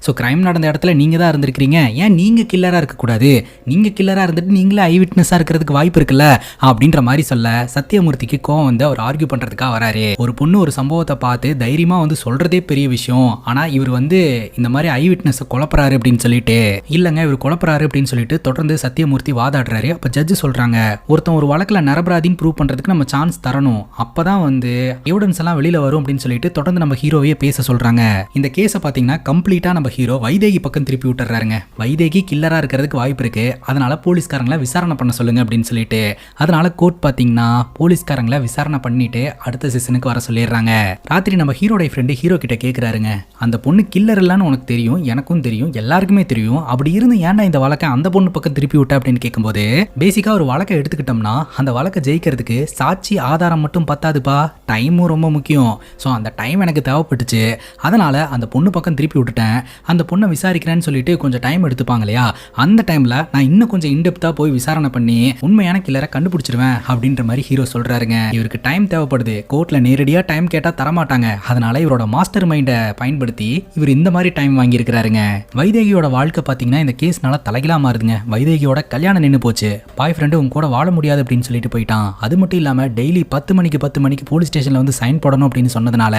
So crime நடந்த இடத்துல நீங்க தான் இருந்திருக்கீங்க, ஏன் நீங்க கில்லரா இருக்க கூடாது, நீங்க கில்லரா இருந்துட்டு நீங்களே ஐ விட்னஸா இருக்கிறதுக்கு வாய்ப்பு இருக்குல்ல அப்படின்ற மாதிரி சொல்ல, சத்தியமூர்த்திக்கு கோவம் வந்து அவர் ஆர்கியூ பண்றதுக்காக வராரு. ஒரு பொண்ணு ஒரு சம்பவத்தை பார்த்து தைரியமா வந்து சொல்றதே பெரிய விஷயம், ஆனா இவர் வந்து இந்த மாதிரி ஐ விட்னஸ் குழப்பறாரு அப்படின்னு சொல்லிட்டு, இல்லங்க இவர் குழப்பறாரு அப்படின்னு சொல்லிட்டு தொடர்ந்து சத்தியமூர்த்தி வாதாடுறாரு. அப்ப ஜட்ஜ் சொல்றாங்க, ஒருத்தன் ஒரு வழக்குல நிரபராதின்னு ப்ரூவ் பண்றதுக்கு நம்ம சான்ஸ் தரணும், அப்பதான் வந்து எவிடன்ஸ் எல்லாம் வெளியில வரும் அப்படின்னு சொல்லிட்டு தொடர்ந்து நம்ம ஹீரோவையே பேச சொல்றாங்க. இந்த கேஸ பாத்தீங்கன்னா கம்ப்ளீட்டா நம்ம ஹீரோ வைதேகி பக்கம் திருப்பி விட்டுறாருங்க. வைதேகி கில்லரா இருக்கிறதுக்கு வாய்ப்பு இருக்கு, அதனால போலீஸ்காரங்களை விசாரணை பண்ண சொல்லுங்க அப்படின்னு சொல்லிட்டு. அதனால கோர்ட் பாத்தீங்கன்னா போலீஸ்காரங்களை விசாரணை பண்ணிட்டு அடுத்த செஷனுக்கு வர சொல்லிடுறாங்க. ராத்திரி நம்ம ஹீரோட ஃப்ரெண்டு ஹீரோ கிட்ட கேக்குறாருங்க, அந்த பொண்ணு கில்லர் இல்லன்னு உனக்கு தெரியும், எனக்கும் தெரியும், எல்லாருக்குமே தெரியும், அப்படி இருந்து ஏன்டா இந்த வழக்கை அந்த பொண்ணு பக்கம் திருப்பி விட்ட அப்படின்னு கேட்கும்போது, பேசிக்கா ஒரு வழக்கை எடுத்துக்கிட்டோம்னா அந்த வழக்கை ஜெயிக்கிறதுக்கு சாட்சி ஆதாரம் மட்டும் பத்தாதுப்பா, டைமும் ரொம்ப முக்கியம். ஸோ அந்த டைம் எனக்கு தேவைப்பட்டுச்சு, அதனால அந்த பொண்ணு பக்கம் திருப்பி விட்டுட்டேன். அந்த பொண்ணை விசாரிக்கிறேன்னு சொல்லிட்டு கொஞ்சம் டைம் எடுத்துப்பாங்க இல்லையா, அந்த டைம்ல நான் இன்னும் கொஞ்சம் இன்டெப்தா போய் விசாரணை பண்ணி உண்மையான கில்லரை கண்டுபிடிச்சிருவேன் அப்படின்ற மாதிரி ஹீரோ சொல்றாருங்க. இவருக்கு டைம் தேவைப்படுது, கோர்ட்ல நேரடியா டைம் கேட்டா தரமாட்டாங்க, அதனால இவரோட மாஸ்டர் மைண்டை பயன்படுத்தி இவர் இந்த மாதிரி டைம் வாங்கி இருக்கிறாருங்க. வைதேகியோட வாழ்க்கை பாத்தீங்கன்னா இந்த கேஸ்னால தலைகிலா மாறுதுங்க. வைதேகியோட கல்யாணம் நின்று போச்சு, பாய் ஃப்ரெண்டு உங்க கூட வாழ முடியாது அப்படின்னு சொல்லிட்டு போயிட்டான். அது மட்டும் இல்லாம டெய்லி 10 மணிக்கு போலீஸ் ஸ்டேஷன்ல வந்து சைன் போடணும் அப்படின்னு சொன்னதுனால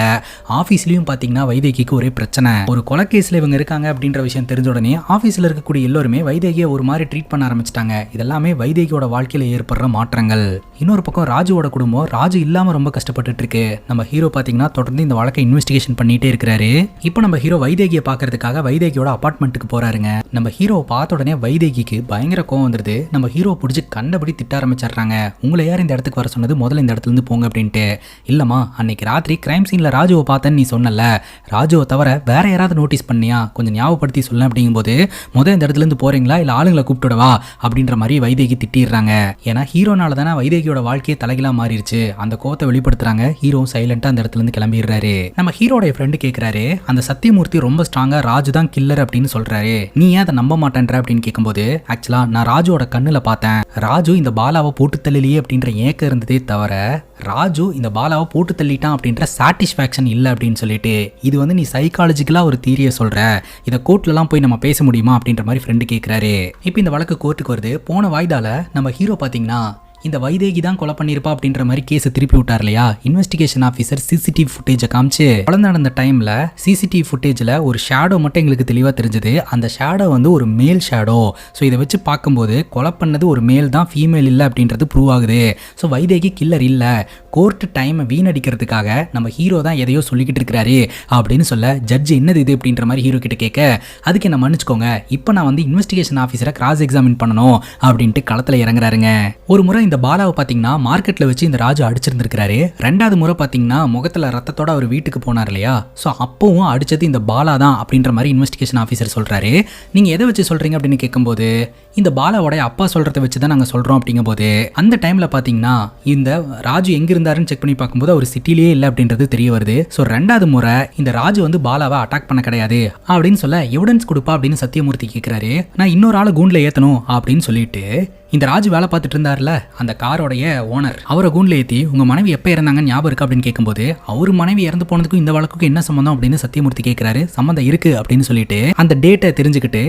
ஆபீஸ்லயும் பாத்தீங்கன்னா வைதேகிக்கு ஒரே பிரச்சனை. ஒரு கொலை கேஸ்ல இவங்க இருக்காங்க அப்படின்ற விஷயம் தெரிஞ்ச உடனே ஆபீஸ்ல இருக்கக்கூடிய எல்லாருமே வைதேகியை ஒரு மாதிரி ட்ரீட் பண்ண ஆரம்பிச்சிட்டாங்க. இதெல்லாமே வைதேகியோட வாழ்க்கையில ஏற்படுற மாற்றங்கள். இன்னொரு பக்கம் ராஜுவோட குடும்பம் ராஜு இல்லாம ரொம்ப கஷ்டப்பட்டு இருக்கு. நம்ம ஹீரோ பாத்தீங்கன்னா தொடர்ந்து இந்த வழக்கை இன்வெஸ்டிகேஷன் பண்ணிட்டே இருக்கிறாரு. இப்போ நம்ம ஹீரோ வைதேகியை பாக்குறதுக்காக வைதேகியோட அபார்ட்மெண்ட்டுக்கு போறாருங்க. நம்ம ஹீரோவை பார்த்த உடனே வைதேகிக்கு பயங்கர கோவம் வந்துருது. நம்ம ஹீரோ பிடிச்சி கண்டபடி திட்ட ஆரம்பிச்சிடுறாங்க. உங்களை யார் இந்த இடத்துக்கு வர சொன்னது, முதல்ல இந்த இடத்துல இருந்து போங்க அப்படின்ட்டு. இல்லம்மா, அன்னைக்கு ராத்திரி கிரைம் சீன்ல ராஜுவை பார்த்தேன்னு நீ சொன்னல, ராஜுவை தவிர வேற யாராவது நோட்டீஸ் பண்ணியா, கொஞ்சம் ஞாபகப்படுத்தி சொல்ல அப்படிங்கும்போது, முதல் இந்த இடத்துல இருந்து போறீங்களா இல்ல ஆளுங்களை கூப்பிட்டுடவா அப்படின்ற மாதிரி வைதேகி திட்டிடுறாங்க. ஏன்னா ஹீரோனால தானே வைதேகியோட வாழ்க்கையை தலைகீழா மாறிடுச்சு. அந்த கோவத்தை வெளிப்படுத்துறாங்க. ஹீரோ சைலண்டா அந்த இடத்துல இருந்து கிளம்பிடுறாரு. நம்ம ஹீரோட ஃப்ரெண்டு கேட்கிறாரு, அந்த சத்தியமூர்த்தி ரொம்ப ஸ்ட்ராங்கா ராஜு தான் கில்லர் அப்படின்னு சொல்றாரு, நீ ஏன் அதை நம்ப மாட்டேன்ற அப்படின்னு கேட்கும்போது, ஆக்சுவலா நான் ராஜுவோட கண்ணுல பார்த்தேன், ராஜு இந்த பாலாவை போட்டு தள்ளியே அப்படின்ற ஏக்கம் இருந்ததே தவிர ராஜு இந்த பாலாவை போட்டு தள்ளிட்டான் அப்படின்ற சாட்டிஸ்ஃபேக்ஷன் இல்லை அப்படின்னு சொல்லிட்டு, இது வந்து நீ சைக்காலஜிக்கலா ஒரு தியரியை சொல்ற, இதை கோர்ட்லலாம் போய் நம்ம பேச முடியுமா அப்படின்ற மாதிரி ஃப்ரெண்டு கேட்கிறாரு. இப்போ இந்த வழக்கு கோர்ட்டுக்கு வருது. போன வாய்தால நம்ம ஹீரோ பாத்தீங்கன்னா இந்த வைதேகி தான் கொலை பண்ணிருப்பா அப்படின்ற மாதிரி கேஸை திருப்பி விட்டார் இல்லையா. இன்வெஸ்டிகேஷன் ஆஃபீஸர் சிசிடிவி ஃபுட்டேஜை காமிச்சு குழந்தை நடந்த டைம்ல சிசிடிவி ஃபுட்டேஜில் ஒரு ஷேடோ மட்டும் எங்களுக்கு தெளிவாக தெரிஞ்சது. அந்த ஷேடோ வந்து ஒரு மேல் ஷேடோ. ஸோ இதை வச்சு பார்க்கும்போது கொலை பண்ணது ஒரு மேல் தான், ஃபீமேல் இல்லை அப்படின்றது ப்ரூவ் ஆகுது. ஸோ வைதேகி கில்லர் இல்லை, கோர்ட்டு டைமை வீணடிக்கிறதுக்காக நம்ம ஹீரோ தான் எதையோ சொல்லிக்கிட்டு இருக்கிறாரு அப்படின்னு சொல்ல, ஜட்ஜ் என்னது இது அப்படின்ற மாதிரி ஹீரோ கிட்ட கேட்க, அதுக்கு என்ன மன்னிச்சுக்கோங்க, இப்போ நான் வந்து இன்வெஸ்டிகேஷன் ஆஃபீஸரை கிராஸ் எக்ஸாமின் பண்ணணும் அப்படின்ட்டு களத்தில் இறங்குறாருங்க. ஒரு முறை இந்த பாலாவை பாத்தீங்கன்னா மார்க்கெட்ல வச்சு இந்த ராஜு அடிச்சிருந்திருக்காரு. ரெண்டாவது முறை பாத்தீங்கன்னா முகத்துல ரத்தத்தோட அவர் வீட்டுக்கு போனார் இல்லையா. சோ அப்பவும் அடிச்சது இந்த பாலா தான் அப்படின்ற மாதிரி இன்வெஸ்டிகேஷன் ஆஃபீஸர் சொல்றாரு. நீங்க எதை வச்சு சொல்றீங்க அப்படின்னு கேட்கும்போது, இந்த பாலாவோட அப்பா சொல்றதை வச்சு தான் நாங்க சொல்றோம் அப்படிங்கும்போது, அந்த டைம்ல பாத்தீங்கன்னா இந்த ராஜு எங்க இருந்தாருன்னு செக் பண்ணி பார்க்கும்போது அவர் சிட்டிலேயே இல்லை அப்படின்றது தெரிய வருது. ஸோ ரெண்டாவது முறை இந்த ராஜு வந்து பாலாவை அட்டாக் பண்ண கிடையாது அப்படின்னு சொல்ல, எவிடன்ஸ் கொடுப்பா அப்படின்னு சத்தியமூர்த்தி கேட்கிறாரு. நான் இன்னொரு ஆளை கூண்டில் ஏற்றணும் அப்படின்னு சொல்லிட்டு இந்த ராஜு வேலை பார்த்துட்டு இருந்தார்ல அந்த காரோடைய ஓனர், அவரை கூண்டில் ஏற்றி உங்க மனைவி எப்போ இறந்தாங்க ஞாபகம் இருக்கு அப்படின்னு கேட்கும்போது, அவர் மனைவி இறந்து போனதுக்கும் இந்த வழக்குக்கும் என்ன சம்பந்தம் அப்படின்னு சத்தியமூர்த்தி கேட்கிறாரு. சம்பந்தம் இருக்கு அப்படின்னு சொல்லிட்டு அந்த டேட்டை தெரிஞ்சுக்கிட்டு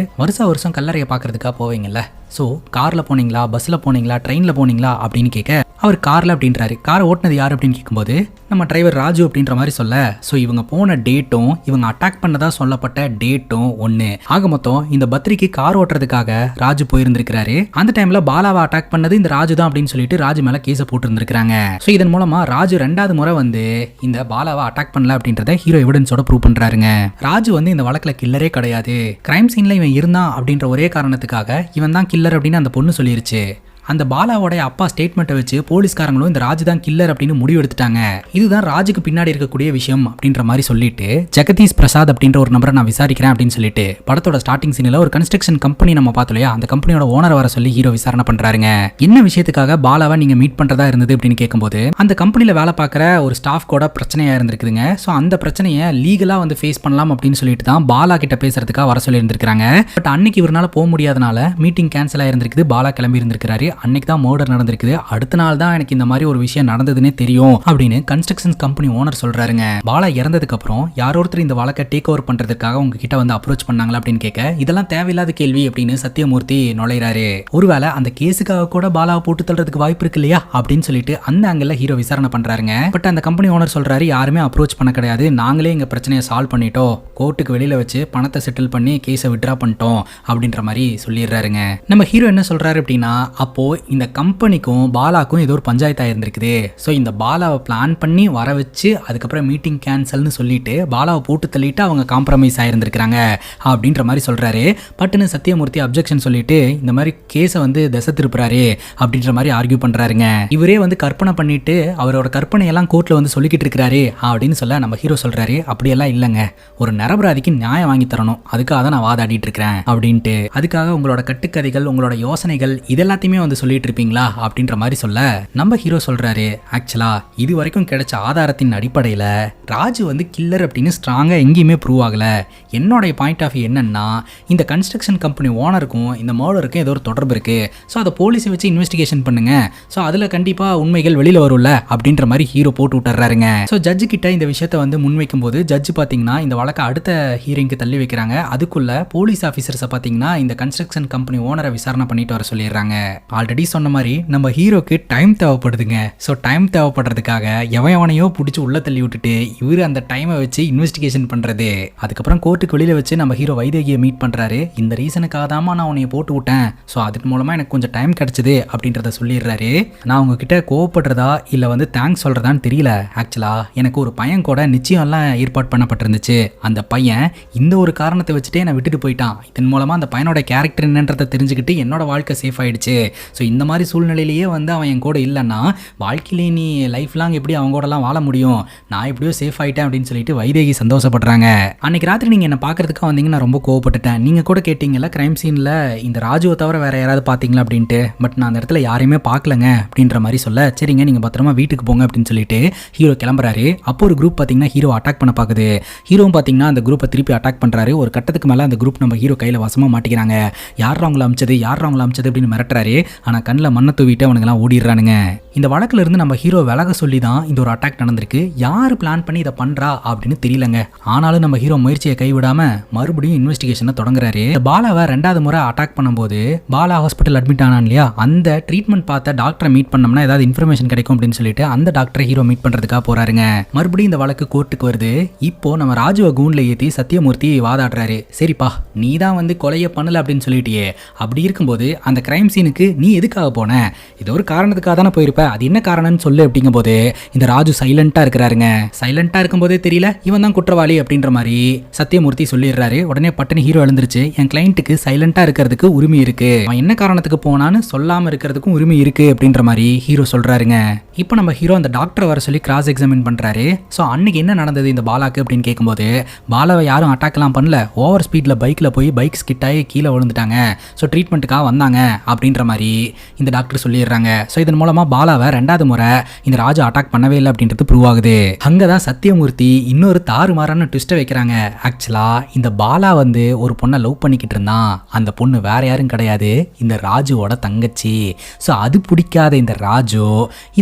வருஷம் கல்லறையை பார்க்கறதுக்காக போவீங்கல்ல, ஸோ காரில் போனீங்களா, பஸ்ஸில் போனீங்களா, ட்ரெயினில் போனீங்களா அப்படின்னு கேட்க, அவர் காரில் அப்படின்றாரு. காரை ஓட்டினது யார் அப்படின்னு கேட்கும்போது, நம்ம டிரைவர் ராஜு அப்படின்ற மாதிரி சொல்ல, ஸோ இவங்க போன டேட்டும் இவங்க அட்டாக் பண்ணதா சொல்லப்பட்ட டேட்டும் ஒன்று. ஆக மொத்தம் இந்த பத்ரிக்கு கார் ஓட்டுறதுக்காக ராஜு போயிருந்திருக்கிறாரு. அந்த டைம்ல பாலாவை அட்டாக் பண்ணது இந்த ராஜு தான் அப்படின்னு சொல்லிட்டு ராஜு மேல கேஸை போட்டுருந்துருக்காங்க. ஸோ இதன் மூலமா ராஜு ரெண்டாவது முறை வந்து இந்த பாலாவை அட்டாக் பண்ணல அப்படின்றத ஹீரோ எவிடன்ஸோட ப்ரூவ் பண்றாருங்க. ராஜு வந்து இந்த வழக்குல கில்லரே கிடையாது, கிரைம் சீன்ல இவன் இருந்தான் அப்படின்ற ஒரே காரணத்துக்காக இவன் தான் கில்லர் அப்படின்னு அந்த பொண்ணு சொல்லிருச்சு. அந்த பாலாவோட அப்பா ஸ்டேட்மெண்ட்டை வச்சு போலீஸ்காரங்களும் இந்த ராஜு தான் கில்லர் அப்படின்னு முடிவு எடுத்துட்டாங்க. இதுதான் ராஜுக்கு பின்னாடி இருக்கக்கூடிய விஷயம் அப்படின்ற மாதிரி சொல்லிட்டு, ஜெகதீஷ் பிரசாத் அப்படின்ற ஒரு நபரை நான் விசாரிக்கிறேன் அப்படின்னு சொல்லிட்டு படத்தோட ஸ்டார்டிங் சீனில் ஒரு கன்ஸ்ட்ரக்ஷன் கம்பெனி நம்ம பார்த்தோம் இல்லையா, அந்த கம்பெனியோட ஓனர் வர சொல்லி ஹீரோ விசாரணை பண்றாருங்க. என்ன விஷயத்துக்காக பாலாவை நீங்க மீட் பண்றதா இருந்தது அப்படின்னு கேட்கும்போது, அந்த கம்பெனியில் வேலை பார்க்குற ஒரு ஸ்டாஃப் கூட பிரச்சனையா இருந்திருக்குதுங்க. ஸோ அந்த பிரச்சனையை லீகலா வந்து ஃபேஸ் பண்ணலாம் அப்படின்னு சொல்லிட்டு தான் பாலா கிட்ட பேசுறதுக்காக வர சொல்லி இருந்திருக்காங்க. பட் அன்னைக்கு இவரால் போக முடியாதனால மீட்டிங் கேன்சல் ஆயிருந்திருக்குது. பாலா கிளம்பி இருந்திருக்காரு. அன்னைக்கு தான் மர்டர் நடந்திருக்குது, அடுத்த நாள் தான் எனக்கு இந்த மாதிரி ஒரு விஷயம் நடந்ததுன்னே தெரியும் அப்படின்னு கன்ஸ்ட்ரக்ஷன் கம்பெனி ஓனர் சொல்றாருங்க. பாலா இறந்ததுக்கு அப்புறம் யாரோ ஒருத்தர் இந்த வழக்கை டேக் ஓவர் பண்றதுக்காக உங்ககிட்ட வந்து அப்ரோச் பண்ணாங்களா அப்படின்னு கேட்க, இதெல்லாம் தேவையில்லாத கேள்வி அப்படின்னு சத்தியமூர்த்தி நுழைறாரு. ஒருவேளை அந்த கேஸுக்காக கூட பாலாவை போட்டு தள்ளுறதுக்கு வாய்ப்பு இருக்கு இல்லையா அப்படின்னு சொல்லிட்டு அந்த ஆங்கிள் ஹீரோ விசாரணை பண்றாருங்க. பட் அந்த கம்பெனி ஓனர் சொல்றாரு, யாருமே அப்ரோச் பண்ண கிடையாது, நாங்களே எங்க பிரச்சனையை சால்வ் பண்ணிட்டோம், கோர்ட்டுக்கு வெளியில வச்சு பணத்தை செட்டில் பண்ணி கேஸை விட்ரா பண்ணிட்டோம் அப்படின்ற மாதிரி சொல்லிடுறாருங்க. நம்ம ஹீரோ என்ன சொல்றாரு அப்படின்னா, அப்போ இந்த கம்பெனிக்கும் பாலாக்கும் ஏதோ ஒரு பஞ்சாயத்து ஆயிருந்திருக்குது. ஸோ இந்த பாலாவை பிளான் பண்ணி வர வச்சு அதுக்கப்புறம் மீட்டிங் கேன்சல்னு சொல்லிட்டு பாலாவை போட்டு தள்ளிட்டு அவங்க காம்ப்ரமைஸ் ஆயிருந்திருக்கிறாங்க அப்படின்ற மாதிரி சொல்றாரு. பட்டுன்னு சத்தியமூர்த்தி அப்ஜெக்ஷன் சொல்லிட்டு இந்த மாதிரி கேஸை வந்து திசை திருப்புறாரு அப்படின்ற மாதிரி ஆர்கியூ பண்றாருங்க. இவரே வந்து கற்பனை பண்ணிட்டு அவரோட கற்பனையெல்லாம் கோர்ட்ல வந்து சொல்லிக்கிட்டு இருக்கிறாரு அப்படின்னு சொல்ல நம்ம ஹீரோ சொல்றாரு, அப்படியெல்லாம் இல்லைங்க, ஒரு நிரபராதிக்கு நியாயம் வாங்கி தரணும், அதுக்காக தான் நான் வாதாடிட்டு இருக்கிறேன் அப்படின்ட்டு. அதுக்காக உங்களோட கட்டுக்கதைகள் உங்களோட யோசனைகள் இதெல்லாத்தையுமே வந்து சொல்லிட்டு இருப்பீங்களா அப்படின்ற மாதிரி சொல்ல நம்ம ஹீரோ சொல்றாரு, ஆக்சுவலா இது வரைக்கும் கிடைச்ச ஆதாரத்தின் அடிப்படையில் ராஜு வந்து கில்லர் அப்படின்னு ஸ்ட்ராங்கா எங்கேயுமே ப்ரூவ் ஆகல. என்னோட பாயிண்ட் ஆஃப் வியூ என்னன்னா, இந்த கன்ஸ்ட்ரக்ஷன் கம்பெனி ஓனருக்கும் இந்த மர்டருக்கும் ஏதோ ஒரு தொடர்பு இருக்கு, ஸோ அதை போலீஸை வச்சு இன்வெஸ்டிகேஷன் பண்ணுங்க, ஸோ அதில் கண்டிப்பா உண்மைகள் வெளியில வரும்ல அப்படின்ற மாதிரி ஹீரோ போட்டு விட்டுறாருங்க. ஸோ ஜட்ஜு கிட்ட இந்த விஷயத்தை வந்து முன்வைக்கும் போது ஜட்ஜு பார்த்தீங்கன்னா இந்த வழக்கை அடுத்த ஹீரிங்க்கு தள்ளி வைக்கிறாங்க. அதுக்குள்ள போலீஸ் ஆஃபீஸர்ஸை பார்த்தீங்கன்னா இந்த கன்ஸ்ட்ரக்ஷன் கம்பெனி ஓனரை விசாரணை பண்ணிட்டு வர சொல்லிடுறாங்க. ஆல்ரெடி சொன்ன மாதிரி நம்ம ஹீரோக்கு டைம் தேவைப்படுதுங்க. ஸோ டைம் தேவைப்படுறதுக்காக எவனையோ பிடிச்சி உள்ள தள்ளி விட்டுட்டு இவர் அந்த டைமை வச்சு இன்வெஸ்டிகேஷன் பண்றது. அதுக்கப்புறம் கோர்ட்டுக்கு வெளியில வச்சு நம்ம ஹீரோ வைதேகியை மீட் பண்றாரு. இந்த ரீசனுக்காக தான் நான் உன்னை போட்டு விட்டேன், ஸோ அதன் மூலமா எனக்கு கொஞ்சம் டைம் கிடைச்சது அப்படின்றத சொல்லிடுறாரு. நான் உங்ககிட்ட கோவப்படுறதா இல்லை வந்து தேங்க்ஸ் சொல்றதான்னு தெரியல, ஆக்சுவலா எனக்கு ஒரு பையன் கூட நிச்சயம் எல்லாம் ஏற்பாடு பண்ணப்பட்டிருந்துச்சு, அந்த பையன் இந்த ஒரு காரணத்தை வச்சுட்டே நான் விட்டுட்டு போயிட்டான், இதன் மூலமா அந்த பையனோட கேரக்டர் என்னன்றதை தெரிஞ்சுக்கிட்டு என்னோட வாழ்க்கை சேஃப் ஆயிடுச்சு. ஸோ இந்த மாதிரி சூழ்நிலையிலேயே வந்து அவன் என் கூட இல்லைன்னா வாழ்க்கையிலே நீ லைஃப் லாங் எப்படி அவங்க கூடலாம் வாழ முடியும், நான் எப்படியோ சேஃப் ஆகிட்டேன் அப்படின்னு சொல்லிட்டு வைதேகி சந்தோஷப்படுறாங்க. அன்னைக்கு ராத்திரி நீங்கள் என்ன பார்க்கறதுக்காக வந்தீங்க, நான் ரொம்ப கோவப்பட்டுட்டேன், நீங்கள் கூட கேட்டீங்கல்ல கிரைம் சீனில் இந்த ராஜுவை தவிர வேற யாராவது பார்த்தீங்களா அப்படின்ட்டு, பட் நான் அந்த இடத்துல யாரையுமே பார்க்கலங்க அப்படின்ற மாதிரி சொல்ல, சரிங்க நீங்கள் பத்திரமா வீட்டுக்கு போங்க அப்படின்னு சொல்லிட்டு ஹீரோ கிளம்புறாரு. அப்போ ஒரு குரூப் பார்த்தீங்கன்னா ஹீரோ அட்டாக் பண்ண பார்க்குது. ஹீரோவும் பார்த்தீங்கன்னா அந்த குரூப்பை திருப்பி அட்டாக் பண்ணுறாரு. ஒரு கட்டத்துக்கு மேலே அந்த குரூப் நம்ம ஹீரோ கையில் வசமாக மாட்டிக்கிறாங்க. யார் அவங்கள அமிச்சது அப்படின்னு மிரட்டுறாரு. ஆனால் கண்ணில் மண்ணை தூவிட்டு அவனுங்கெல்லாம் ஓடிடுறானுங்க. இந்த வழக்கில் இருந்து நம்ம ஹீரோ விலக சொல்லி தான் இந்த ஒரு அட்டாக் நடந்திருக்கு. யார் பிளான் பண்ணி இதை பண்றா அப்படின்னு தெரியலங்க. ஆனாலும் நம்ம ஹீரோ முயற்சியை கைவிடாம மறுபடியும் இன்வெஸ்டிகேஷனை தொடங்குறாரு. பாலாவை 2வது முறை அட்டாக் பண்ணும்போது பாலா ஹாஸ்பிட்டல் அட்மிட் ஆனான் இல்லையா, அந்த ட்ரீட்மெண்ட் பார்த்த டாக்டரை மீட் பண்ணோம்னா ஏதாவது இன்ஃபர்மேஷன் கிடைக்கும் அப்படின்னு சொல்லிட்டு அந்த டாக்டரை ஹீரோ மீட் பண்றதுக்காக போறாருங்க. மறுபடியும் இந்த வழக்கு கோர்ட்டுக்கு வருது. இப்போ நம்ம ராஜுவை கூண்டில் ஏற்றி சத்தியமூர்த்தி வாதாடுறாரு. சரிப்பா, நீ தான் வந்து கொலையை பண்ணல அப்படின்னு சொல்லிட்டியே, அப்படி இருக்கும்போது அந்த கிரைம் சீனுக்கு நீ எதுக்காக போன, இது ஒரு காரணத்துக்காக தானே போயிருப்ப, அது என்ன காரணம்னு சொல்லு அப்படிங்கும் போது இந்த ராஜு சைலண்டா இருக்கிறாருங்க. சைலண்டா இருக்கும்போதே தெரியல இவன் தான் குற்றவாளி அப்படின்ற மாதிரி சத்தியமூர்த்தி சொல்லிடுறாரு. உடனே பட்டுன்னு ஹீரோ எழுந்திருச்சு, என் கிளைண்ட்டுக்கு சைலண்டா இருக்கிறதுக்கு உரிமை இருக்கு, அவன் என்ன காரணத்துக்கு போனான்னு சொல்லாம இருக்கிறதுக்கும் உரிமை இருக்கு அப்படின்ற மாதிரி ஹீரோ சொல்றாருங்க. இப்போ நம்ம ஹீரோ அந்த டாக்டரை வர சொல்லி கிராஸ் எக்ஸாமின் பண்றாரு. ஸோ அன்னைக்கு என்ன நடந்தது இந்த பாலாக்கு அப்படின்னு கேட்கும்போது, பாலாவை யாரும் அட்டாக்லாம் பண்ணல, ஓவர் ஸ்பீட்ல பைக்ல போய் பைக் ஸ்கிட் ஆகி கீழே விழுந்துட்டாங்க, ஸோ ட்ரீட்மெண்ட்டுக்காக வந்தாங்க அப்படின்ற மாதிரி இந்த டாக்டர் சொல்லிடுறாங்க. ஸோ இதன் மூலமா பாலாவை 2வது முறை இந்த ராஜு அட்டாக் பண்ணவே இல்லை அப்படின்றது ப்ரூவ் ஆகுது. அங்கதான் சத்தியமூர்த்தி இன்னொரு தாறுமாறான ட்விஸ்ட்டை வைக்கிறாங்க. ஆக்சுவலா இந்த பாலா வந்து ஒரு பொண்ணை லவ் பண்ணிக்கிட்டு இருந்தான், அந்த பொண்ணு வேற யாரும் கிடையாது, இந்த ராஜுவோட தங்கச்சி. ஸோ அது பிடிக்காத இந்த ராஜு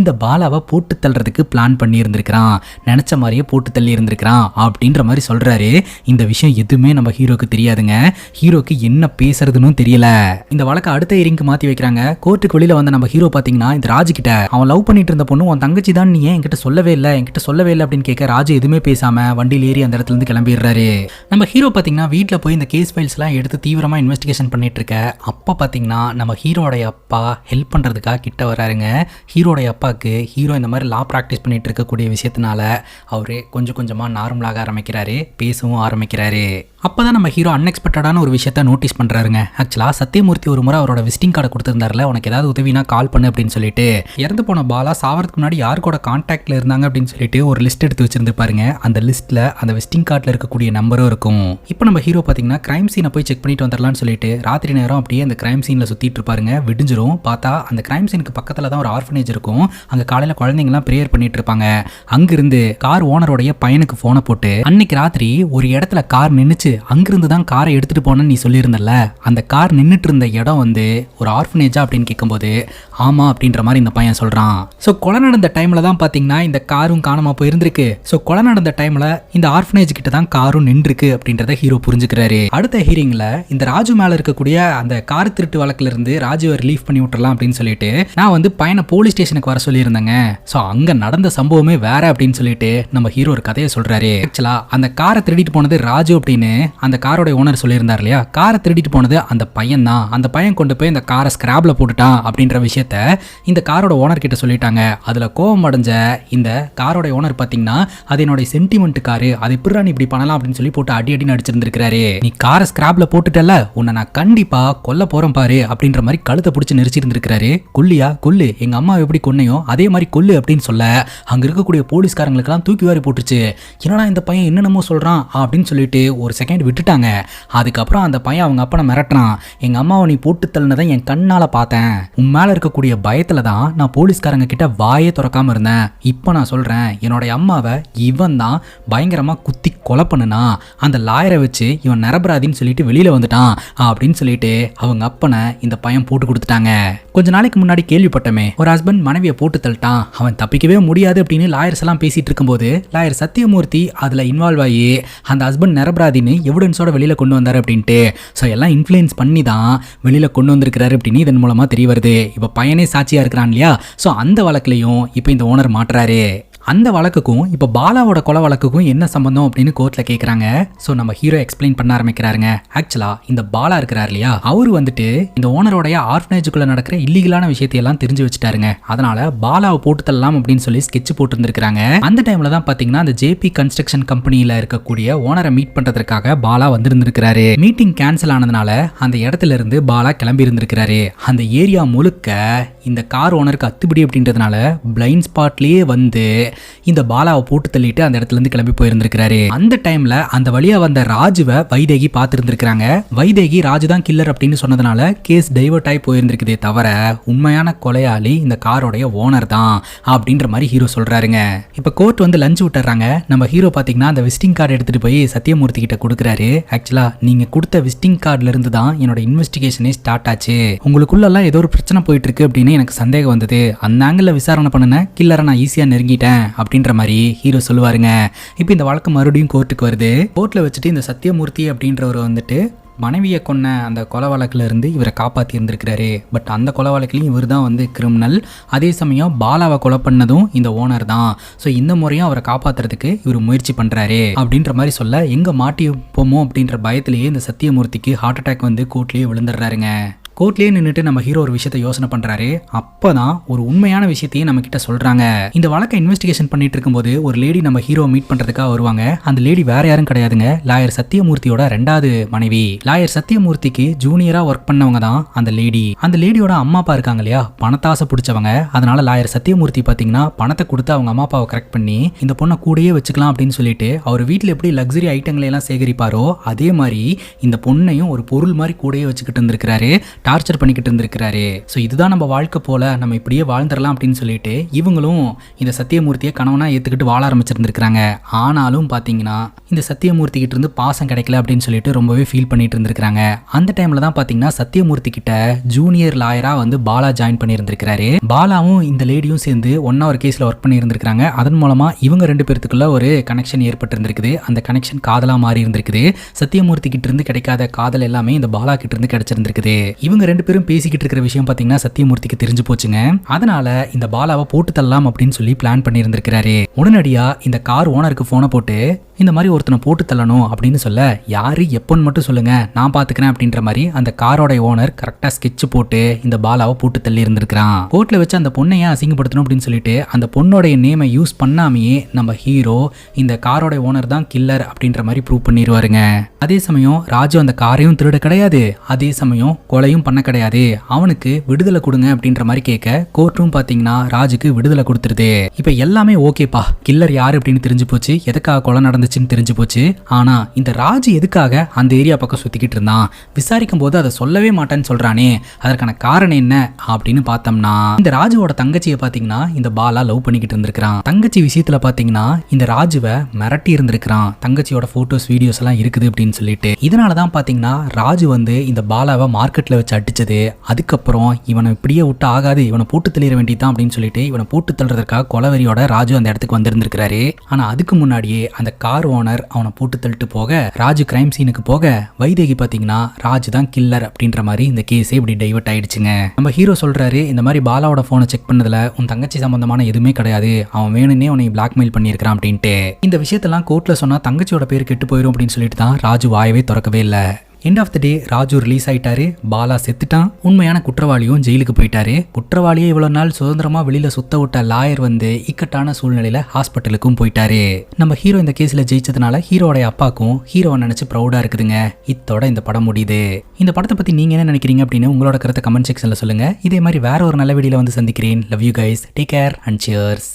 இந்த பாலாவை போட்டு தள்ளுறதுக்கு பிளான் பண்ணி இருந்திருக்கிறான், நினைச்ச மாதிரியே போட்டு தள்ளி இருந்திருக்கிறான் அப்படின்ற மாதிரி சொல்றாரு. இந்த விஷயம் எதுவுமே நம்ம ஹீரோக்கு தெரியாதுங்க. ஹீரோக்கு என்ன பேசுறதுன்னு தெரியல. இந்த வழக்கை அடுத்த ஹியரிங்க்கு மாத்தி வைக்கிறாங்க. கோர்ட்டுக்கு வெளியில வந்த நம்ம ஹீரோ பாத்தீங்கன்னா இந்த ராஜு கிட்ட, அவன் லவ் பண்ணிட்டு இருந்த பொண்ணு உன் தங்கச்சி தான், நீ ஏன் என்கிட்ட சொல்லவே இல்லை அப்படின்னு கேட்க, ராஜு எதுவுமே பேசாம வண்டியில் ஏறி அந்த இடத்துல இருந்து கிளம்பிடுறாரு. நம்ம ஹீரோ பாத்தீங்கன்னா வீட்டுல போய் இந்த கேஸ் ஃபைல்ஸ் எல்லாம் எடுத்து தீவிரமா இன்வெஸ்டிகேஷன் பண்ணிட்டு இருக்க, அப்ப பாத்தீங்கன்னா நம்ம ஹீரோடைய அப்பா ஹெல்ப் பண்றதுக்காக கிட்ட வராருங்க. ஹீரோடைய அப்பாவுக்கு ஹீரோ இந்த மாதிரி லா ப்ராக்டிஸ் பண்ணிட்டு இருக்கக்கூடிய விஷயத்தினால அவரு கொஞ்சம் கொஞ்சமா நார்மலாக ஆரம்பிக்கிறாரு, பேசவும் ஆரம்பிக்கிறாரு. அப்பதான் நம்ம ஹீரோ அன்எக்ஸ்பெக்டடான ஒரு விஷயத்த நோட்டீஸ் பண்றாருங்க. ஆக்சுவலா சத்தியமூர்த்தி ஒரு முறை அவரோட விசிட்டிங் கார்டை கொடுத்திருந்தாருல, உனக்கு ஏதாவது உதவினா கால் பண்ணு அப்படின்னு சொல்லிட்டு, இறந்து போன பாலா சாவறதுக்கு முன்னாடி யார் கூட கான்டாக்ட்ல இருந்தாங்க அப்படின்னு சொல்லிட்டு ஒரு லிஸ்ட் எடுத்து வச்சிருந்துருப்பாருங்க. அந்த லிஸ்ட்ல அந்த விசிட்டிங் கார்டில் இருக்கக்கூடிய நம்பரும் இருக்கும். இப்போ நம்ம ஹீரோ பாத்தீங்கன்னா கிரைம் சீனை போய் செக் பண்ணிட்டு வந்துடலாம்னு சொல்லிட்டு ராத்திரி நேரம் அப்படியே அந்த கிரைம் சீன்ல சுத்திட்டு இருப்பாருங்க. விடிஞ்சிரும். பார்த்தா அந்த கிரைம் சீனுக்கு பக்கத்துல தான் ஒரு ஆர்ஃபனேஜ் இருக்கும். அங்க காலையில குழந்தைங்கலாம் பிரேயர் பண்ணிட்டு இருப்பாங்க. அங்கிருந்து கார் ஓனரோடைய பையனுக்கு போனை போட்டு, அன்னைக்கு ராத்திரி ஒரு இடத்துல கார் நின்னுச்சு அங்கிருந்து தான் காரை எடுத்துட்டு போனேன்னு நீ சொல்லியிருந்தல, அந்த கார் நின்றுட்டு இருந்த இடம் வந்து ஒரு ஆர்ஃபனேஜா அப்படின்னு கேட்கும்போது ஆமா அப்படின்ற மாதிரி இந்த பையன் சொல்றான். ஸோ கொலை நடந்த டைம்ல தான் பாத்தீங்கன்னா இந்த காரும் காணாம போயிருந்திருக்கு. ஸோ கொலை நடந்த டைம்ல இந்த ஆர்ஃபனேஜ் கிட்ட தான் காரும் நின்றுருக்கு அப்படின்றத ஹீரோ புரிஞ்சுக்கிறாரு. அடுத்த ஹீரிங்ல இந்த ராஜு மேல இருக்கக்கூடிய அந்த கார் திருட்டு வழக்குல இருந்து ராஜுவை ரிலீஃப் பண்ணி விட்டுறலாம் அப்படின்னு சொல்லிட்டு நான் வந்து பையனை போலீஸ் ஸ்டேஷனுக்கு வர சொல்லியிருந்தேங்க. ஸோ அங்க நடந்த சம்பவமே வேற அப்படின்னு சொல்லிட்டு நம்ம ஹீரோ ஒரு கதையை சொல்றாரு. ஆக்சுவலா அந்த காரை திருடிட்டு போனது ராஜு அப்படின்னு அந்த காரோட ஓனர் சொல்லியிருந்தார் இல்லையா, காரை திருடிட்டு போனது அந்த பையன் தான். அந்த பையன் கொண்டு போய் இந்த காரை ஸ்கிராப்ல போட்டுட்டான் அப்படின்ற விஷயத்த இந்த காரோட ஓனர் கிட்ட சொல்லிட்டாங்க. அதுல கோபம் அடைஞ்ச இந்த காரோட ஓனர் பாத்தீங்கன்னா அது என்னோட சென்டிமெண்ட் காரு, அது எப்படி நீ இப்படி பண்ணலாம் அப்படின்னு சொல்லி போட்டு அடி அடி நடிச்சிருந்திருக்காரு. நீ காரை ஸ்கிராப்ல போட்டுட்டல, உன்னை நான் கண்டிப்பா கொல்ல போறேன் பாரு அப்படின்ற மாதிரி கழுத்தை பிடிச்சி நெரிச்சிருந்திருக்காரு. கொல்லியா கொல்லு, எங்க அம்மா எப்படி கொன்னையோ அதே மாதிரி கொல்லு அப்படின்னு சொல்ல அங்க இருக்கக்கூடிய போலீஸ்காரங்களுக்கெல்லாம் தூக்கி வாரி போட்டுருச்சு. என்னடா இந்த பையன் என்னென்னமோ சொல்றான் அப்படின்னு சொல்லிட்டு ஒரு செகண்ட் விட்டுட்டாங்க. அதுக்கப்புறம் அந்த பையன் அவங்க அப்பனை மிரட்டுறான். எங்க அம்மாவை நீ போட்டு தள்ளினதை என் கண்ணால பார்த்தேன், உன் மேல இருக்கக்கூடிய பயத்துல தான் நான் போலீஸ்காரங்க கிட்ட வாயே திறக்காம இருந்தேன். இப்ப நான் சொல்றேன், என்னோட அம்மாவை இவன் தான் பயங்கரமா குத்தி கொலை பண்ணுனா, அந்த லாயரை வச்சு இவன் நிரபராதின்னு சொல்லிட்டு வெளியில வந்துட்டான் அப்படின்னு சொல்லிட்டு அவங்க அப்பனை இந்த பையன் போட்டு கொடுத்துட்டாங்க. கொஞ்ச நாளைக்கு முன்னாடி கேள்விப்பட்டமே, ஒரு ஹஸ்பண்ட் மனைவியை போட்டு தள்ளிட்டான், அவன் தப்பிக்கவே முடியாது அப்படின்னு லாயர்ஸ் எல்லாம் பேசிட்டு இருக்கும்போது லாயர் சத்தியமூர்த்தி அதுல இன்வால்வ் ஆகி அந்த ஹஸ்பண்ட் நிரபராதின்னு எவிடன்ஸோட வெளியில கொண்டு வந்தாரு அப்படின்ட்டு. ஸோ எல்லாம் இன்ஃப்ளூயன்ஸ் பண்ணி தான் வெளியில கொண்டு வந்திருக்கிறாரு அப்படின்னு இதன் மூலமா தெரிய வருது. இப்ப பையனே சாட்சியா இருக்கிறான் இல்லையா, ஸோ அந்த வழக்குலையும் இப்ப இந்த ஓனர் மாட்டுறாரு. அந்த வழக்குக்கும் இப்போ பாலாவோட கொலை வழக்குக்கும் என்ன சம்பந்தம் அப்படின்னு கோர்ட்ல கேட்குறாங்க. ஸோ நம்ம ஹீரோ எக்ஸ்பிளைன் பண்ண ஆரம்பிக்கிறாருங்க. ஆக்சுவலா இந்த பாலா இருக்கிறார் இல்லையா, அவரு வந்துட்டு இந்த ஓனரோடைய ஆர்ஃபனேஜுக்குள்ள நடக்கிற இல்லீகலான விஷயத்தையெல்லாம் தெரிஞ்சு வச்சுட்டாருங்க. அதனால பாலாவை போட்டு தள்ளலாம் அப்படின்னு சொல்லி ஸ்கெட்ச் போட்டு இருந்திருக்காங்க. அந்த டைம்ல தான் பாத்தீங்கன்னா அந்த ஜேபி கன்ஸ்ட்ரக்ஷன் கம்பெனியில இருக்கக்கூடிய ஓனரை மீட் பண்றதுக்காக பாலா வந்திருந்திருக்காரு. மீட்டிங் கேன்சல் ஆனதுனால அந்த இடத்துல இருந்து பாலா கிளம்பி இருந்திருக்காரு. அந்த ஏரியா முழுக்க இந்த கார் ஓனருக்கு அத்துப்படி அப்படின்றதுனால பிளைண்ட் ஸ்பாட்லயே வந்து இந்த பாலாவை போட்டு தள்ளிட்டு அந்த இடத்துல இருந்து கிளம்பி போயிருந்திருக்காரு. அந்த டைம்ல அந்த வழியா வந்த ராஜுவை வைதேகி பார்த்திருந்திருக்காங்க. வைதேகி ராஜு தான் கில்லர் அப்படின்னு சொன்னதுனால கேஸ் டைவர்ட் ஆகி போயிருந்திருக்குதே தவிர உண்மையான கொலையாளி இந்த காரோடைய ஓனர் தான் அப்படின்ற மாதிரி ஹீரோ சொல்றாருங்க. இப்ப கோர்ட் வந்து லஞ்ச் விட்டுறாங்க. நம்ம ஹீரோ பாத்தீங்கன்னா அந்த விசிட்டிங் கார்டு எடுத்துட்டு போய் சத்தியமூர்த்தி கிட்ட கொடுக்குறாரு. ஆக்சுவலா நீங்க கொடுத்த விசிட்டிங் கார்டுல இருந்து தான் என்னோட இன்வெஸ்டிகேஷனே ஸ்டார்ட் ஆச்சு. உங்களுக்குள்ள எல்லாம் ஏதோ ஒரு பிரச்சனை போயிட்டு இருக்கு அப்படின்னு எனக்கு சந்தேகம் வந்தது. அந்த ஆங்கிள் விசாரணை பண்ணன கில்லரை நான் ஈஸியா நெருங்கிட்டேன் அப்படின்ற மாதிரி ஹீரோ சொல்லுவாருங்க. இப்போ இந்த வழக்கு மறுபடியும் கோர்ட்டுக்கு வருது. கோர்ட்ல வச்சுட்டு இந்த சத்தியமூர்த்தி அப்படின்றவர் வந்துட்டு மனைவியை கொன்ன அந்த கொலை வழக்குல இருந்து இவரை காப்பாற்றி இருந்திருக்கிறாரு. பட் அந்த கொலை வழக்குலையும் இவர் தான் வந்து கிரிமினல். அதே சமயம் பாலாவை கொலை பண்ணதும் இந்த ஓனர் தான். ஸோ இந்த முறையும் அவரை காப்பாற்றுறதுக்கு இவர் முயற்சி பண்ணுறாரு அப்படின்ற மாதிரி சொல்ல எங்கே மாட்டிப்போமோ அப்படின்ற பயத்திலேயே இந்த சத்தியமூர்த்திக்கு ஹார்ட் அட்டாக் வந்து கோர்ட்லேயே விழுந்துடுறாருங்க. கோர்ட்லயே நின்றுட்டு நம்ம ஹீரோ ஒரு விஷயத்த யோசனை பண்றாரு. அப்பதான் ஒரு உண்மையான விஷயத்தையும் நம்ம கிட்ட சொல்றாங்க. இந்த வழக்கை இன்வெஸ்டிகேஷன் பண்ணிட்டு இருக்கும்போது ஒரு லேடி நம்ம ஹீரோ மீட் பண்றதுக்காக வருவாங்க. அந்த லேடி வேற யாரும் கிடையாதுங்க, லாயர் சத்தியமூர்த்தியோட 2வது மனைவி. லாயர் சத்தியமூர்த்திக்கு ஜூனியரா ஒர்க் பண்ணவங்க தான் அந்த லேடி. அந்த லேடியோட அம்மா அப்பா இருக்காங்க இல்லையா, பணத்தாசை பிடிச்சவங்க. அதனால லாயர் சத்தியமூர்த்தி பாத்தீங்கன்னா பணத்தை கொடுத்து அவங்க அம்மா அப்பாவை கரெக்ட் பண்ணி இந்த பொண்ணை கூடயே வச்சுக்கலாம் அப்படின்னு சொல்லிட்டு அவர் வீட்டில் எப்படி லக்ஸரி ஐட்டங்களை எல்லாம் சேகரிப்பாரோ அதே மாதிரி இந்த பொண்ணையும் ஒரு பொருள் மாதிரி கூடயே வச்சுக்கிட்டு இருந்திருக்கிறாரு, டார்ச்சர் பண்ணிக்கிட்டு இருந்திருக்கிறாரு. ஸோ இதுதான் நம்ம வாழ்க்கை போல, நம்ம இப்படியே வாழ்ந்துடலாம் அப்படின்னு சொல்லிட்டு இவங்களும் இந்த சத்தியமூர்த்தியை கணவனா ஏற்றுக்கிட்டு வாழ ஆரம்பிச்சிருந்திருக்கிறாங்க. ஆனாலும் பார்த்தீங்கன்னா இந்த சத்தியமூர்த்தி கிட்ட இருந்து பாசம் கிடைக்கல அப்படின்னு சொல்லிட்டு ரொம்பவே ஃபீல் பண்ணிட்டு இருந்திருக்காங்க. அந்த டைம்ல தான் பார்த்தீங்கன்னா சத்தியமூர்த்தி கிட்ட ஜூனியர் லாயரா வந்து பாலா ஜாயின் பண்ணியிருந்திருக்காரு. பாலாவும் இந்த லேடியும் சேர்ந்து ஒன்னா ஒரு கேஸ்ல ஒர்க் பண்ணி இருந்திருக்காங்க. அதன் மூலமா இவங்க 2 பேருக்குள்ள ஒரு கனெக்ஷன் ஏற்பட்டு இருந்திருக்குது. அந்த கனெக்ஷன் காதலா மாறி இருந்திருக்குது. சத்தியமூர்த்தி கிட்ட இருந்து கிடைக்காத காதல் எல்லாமே இந்த பாலா கிட்ட இருந்து கிடைச்சிருந்திருக்குது. இவங்க 2 பேரும் பேசிக்கிட்டு இருக்கிற விஷயம் பாத்தீங்கன்னா சத்தியமூர்த்திக்கு தெரிஞ்சு போச்சுங்க. அதனால இந்த பாலாவை போட்டு தள்ளலாம் அப்படின்னு சொல்லி பிளான் பண்ணி இருந்திருக்காரு. உடனடியா இந்த கார் ஓனருக்கு போனை போட்டு இந்த மாதிரி ஒருத்தனை போட்டு தள்ளணும் அப்படின்னு சொல்ல, யாரு எப்போன்னு மட்டும் சொல்லுங்க நான் பாத்துக்கிறேன் அப்படின்ற மாதிரி அந்த காரோட ஓனர் கரெக்டா ஸ்கெட்ச் போட்டு இந்த பாலாவை போட்டு தள்ளி இருந்திருக்கான். கோர்ட்ல வச்சு அந்த பொண்ணையே அசிங்கப்படுத்தணும் அப்படின்னு சொல்லிட்டு அந்த பொண்ணோடைய நேமை யூஸ் பண்ணாமையே நம்ம ஹீரோ இந்த காரோட ஓனர் தான் கில்லர் அப்படின்ற மாதிரி ப்ரூவ் பண்ணிடுவாருங்க. அதே சமயம் ராஜு அந்த காரையும் திருட கிடையாது, அதே சமயம் கொலையும் எதுவும் பண்ண கிடையாது, அவனுக்கு விடுதலை கொடுங்க அப்படின்ற மாதிரி கேட்க கோர்ட்டும் பாத்தீங்கன்னா ராஜுக்கு விடுதலை கொடுத்துருது. இப்ப எல்லாமே ஓகேப்பா, கில்லர் யாரு அப்படின்னு தெரிஞ்சு போச்சு, எதுக்காக கொலை நடந்துச்சுன்னு தெரிஞ்சு போச்சு. ஆனா இந்த ராஜு எதுக்காக அந்த ஏரியா பக்கம் சுத்திக்கிட்டு இருந்தான், விசாரிக்கும் போது அதை சொல்லவே மாட்டேன்னு சொல்றானே, அதற்கான காரணம் என்ன அப்படின்னு பார்த்தோம்னா, இந்த ராஜுவோட தங்கச்சியை பாத்தீங்கன்னா இந்த பாலா லவ் பண்ணிக்கிட்டு இருந்திருக்கான். தங்கச்சி விஷயத்துல பாத்தீங்கன்னா இந்த ராஜுவை மிரட்டி இருந்திருக்கான், தங்கச்சியோட போட்டோஸ் வீடியோஸ் எல்லாம் இருக்குது அப்படின்னு சொல்லிட்டு. இதனாலதான் பாத்தீங்கன்னா ராஜு வந்து இந்த பாலாவை மார்க்கெட்ல வச்சு அடிச்சது. அதுக்கப்புறம் இவனை இப்படியே விட்டு ஆகாது, இவனை போட்டு தள்ளிட வேண்டியதான் அப்படின்னு சொல்லிட்டு இவனை போட்டு தள்ளுறதுக்காக கொலவெறியோட ராஜு அந்த இடத்துக்கு வந்திருந்திருக்காரு. ஆனா அதுக்கு முன்னாடியே அந்த கார் ஓனர் அவனை போட்டு தள்ளிட்டு போக ராஜு கிரைம் சீனுக்கு போக வைதேகி பாத்தீங்கன்னா ராஜு தான் கில்லர் அப்படின்ற மாதிரி இந்த கேஸே இப்படி டைவர்ட் ஆயிடுச்சுங்க. நம்ம ஹீரோ சொல்றாரு, இந்த மாதிரி பாலாவோட போனை செக் பண்ணதுல உன் தங்கச்சி சம்பந்தமான எதுவுமே கிடையாது, அவன் வேணும்னே உன்னை பிளாக்மெயில் பண்ணியிருக்கான் அப்படின்ட்டு. இந்த விஷயத்தெல்லாம் கோர்ட்ல சொன்னா தங்கச்சியோட பேர் கெட்டு போயிடும் அப்படின்னு சொல்லிட்டு தான் ராஜு வாயவே திறக்கவே இல்லை. End of the day Raju release ஆயிட்டாரு, பாலா செத்துட்டான், உண்மையான குற்றவாளியும் ஜெயிலுக்கு போயிட்டாரு. குற்றவாளியை இவ்வளவு நாள் சுதந்திரமா வெளியில சுத்த விட்ட லாயர் வந்து இக்கட்டான சூழ்நிலையில ஹாஸ்பிட்டலுக்கும் போயிட்டாரு. நம்ம ஹீரோ இந்த கேஸ்ல ஜெயிச்சதுனால ஹீரோடைய அப்பாக்கும் ஹீரோவை நினைச்சு ப்ரௌடா இருக்குதுங்க. இத்தோட இந்த படம் முடியுது. இந்த படத்தை பத்தி நீங்க என்ன நினைக்கிறீங்க அப்படின்னு உங்களோட கருத்தை கமெண்ட் செக்ஷன்ல சொல்லுங்க. இதே மாதிரி வேற ஒரு நல்ல வீடியோல வந்து சந்திக்கிறேன். Love you guys, take care and cheers.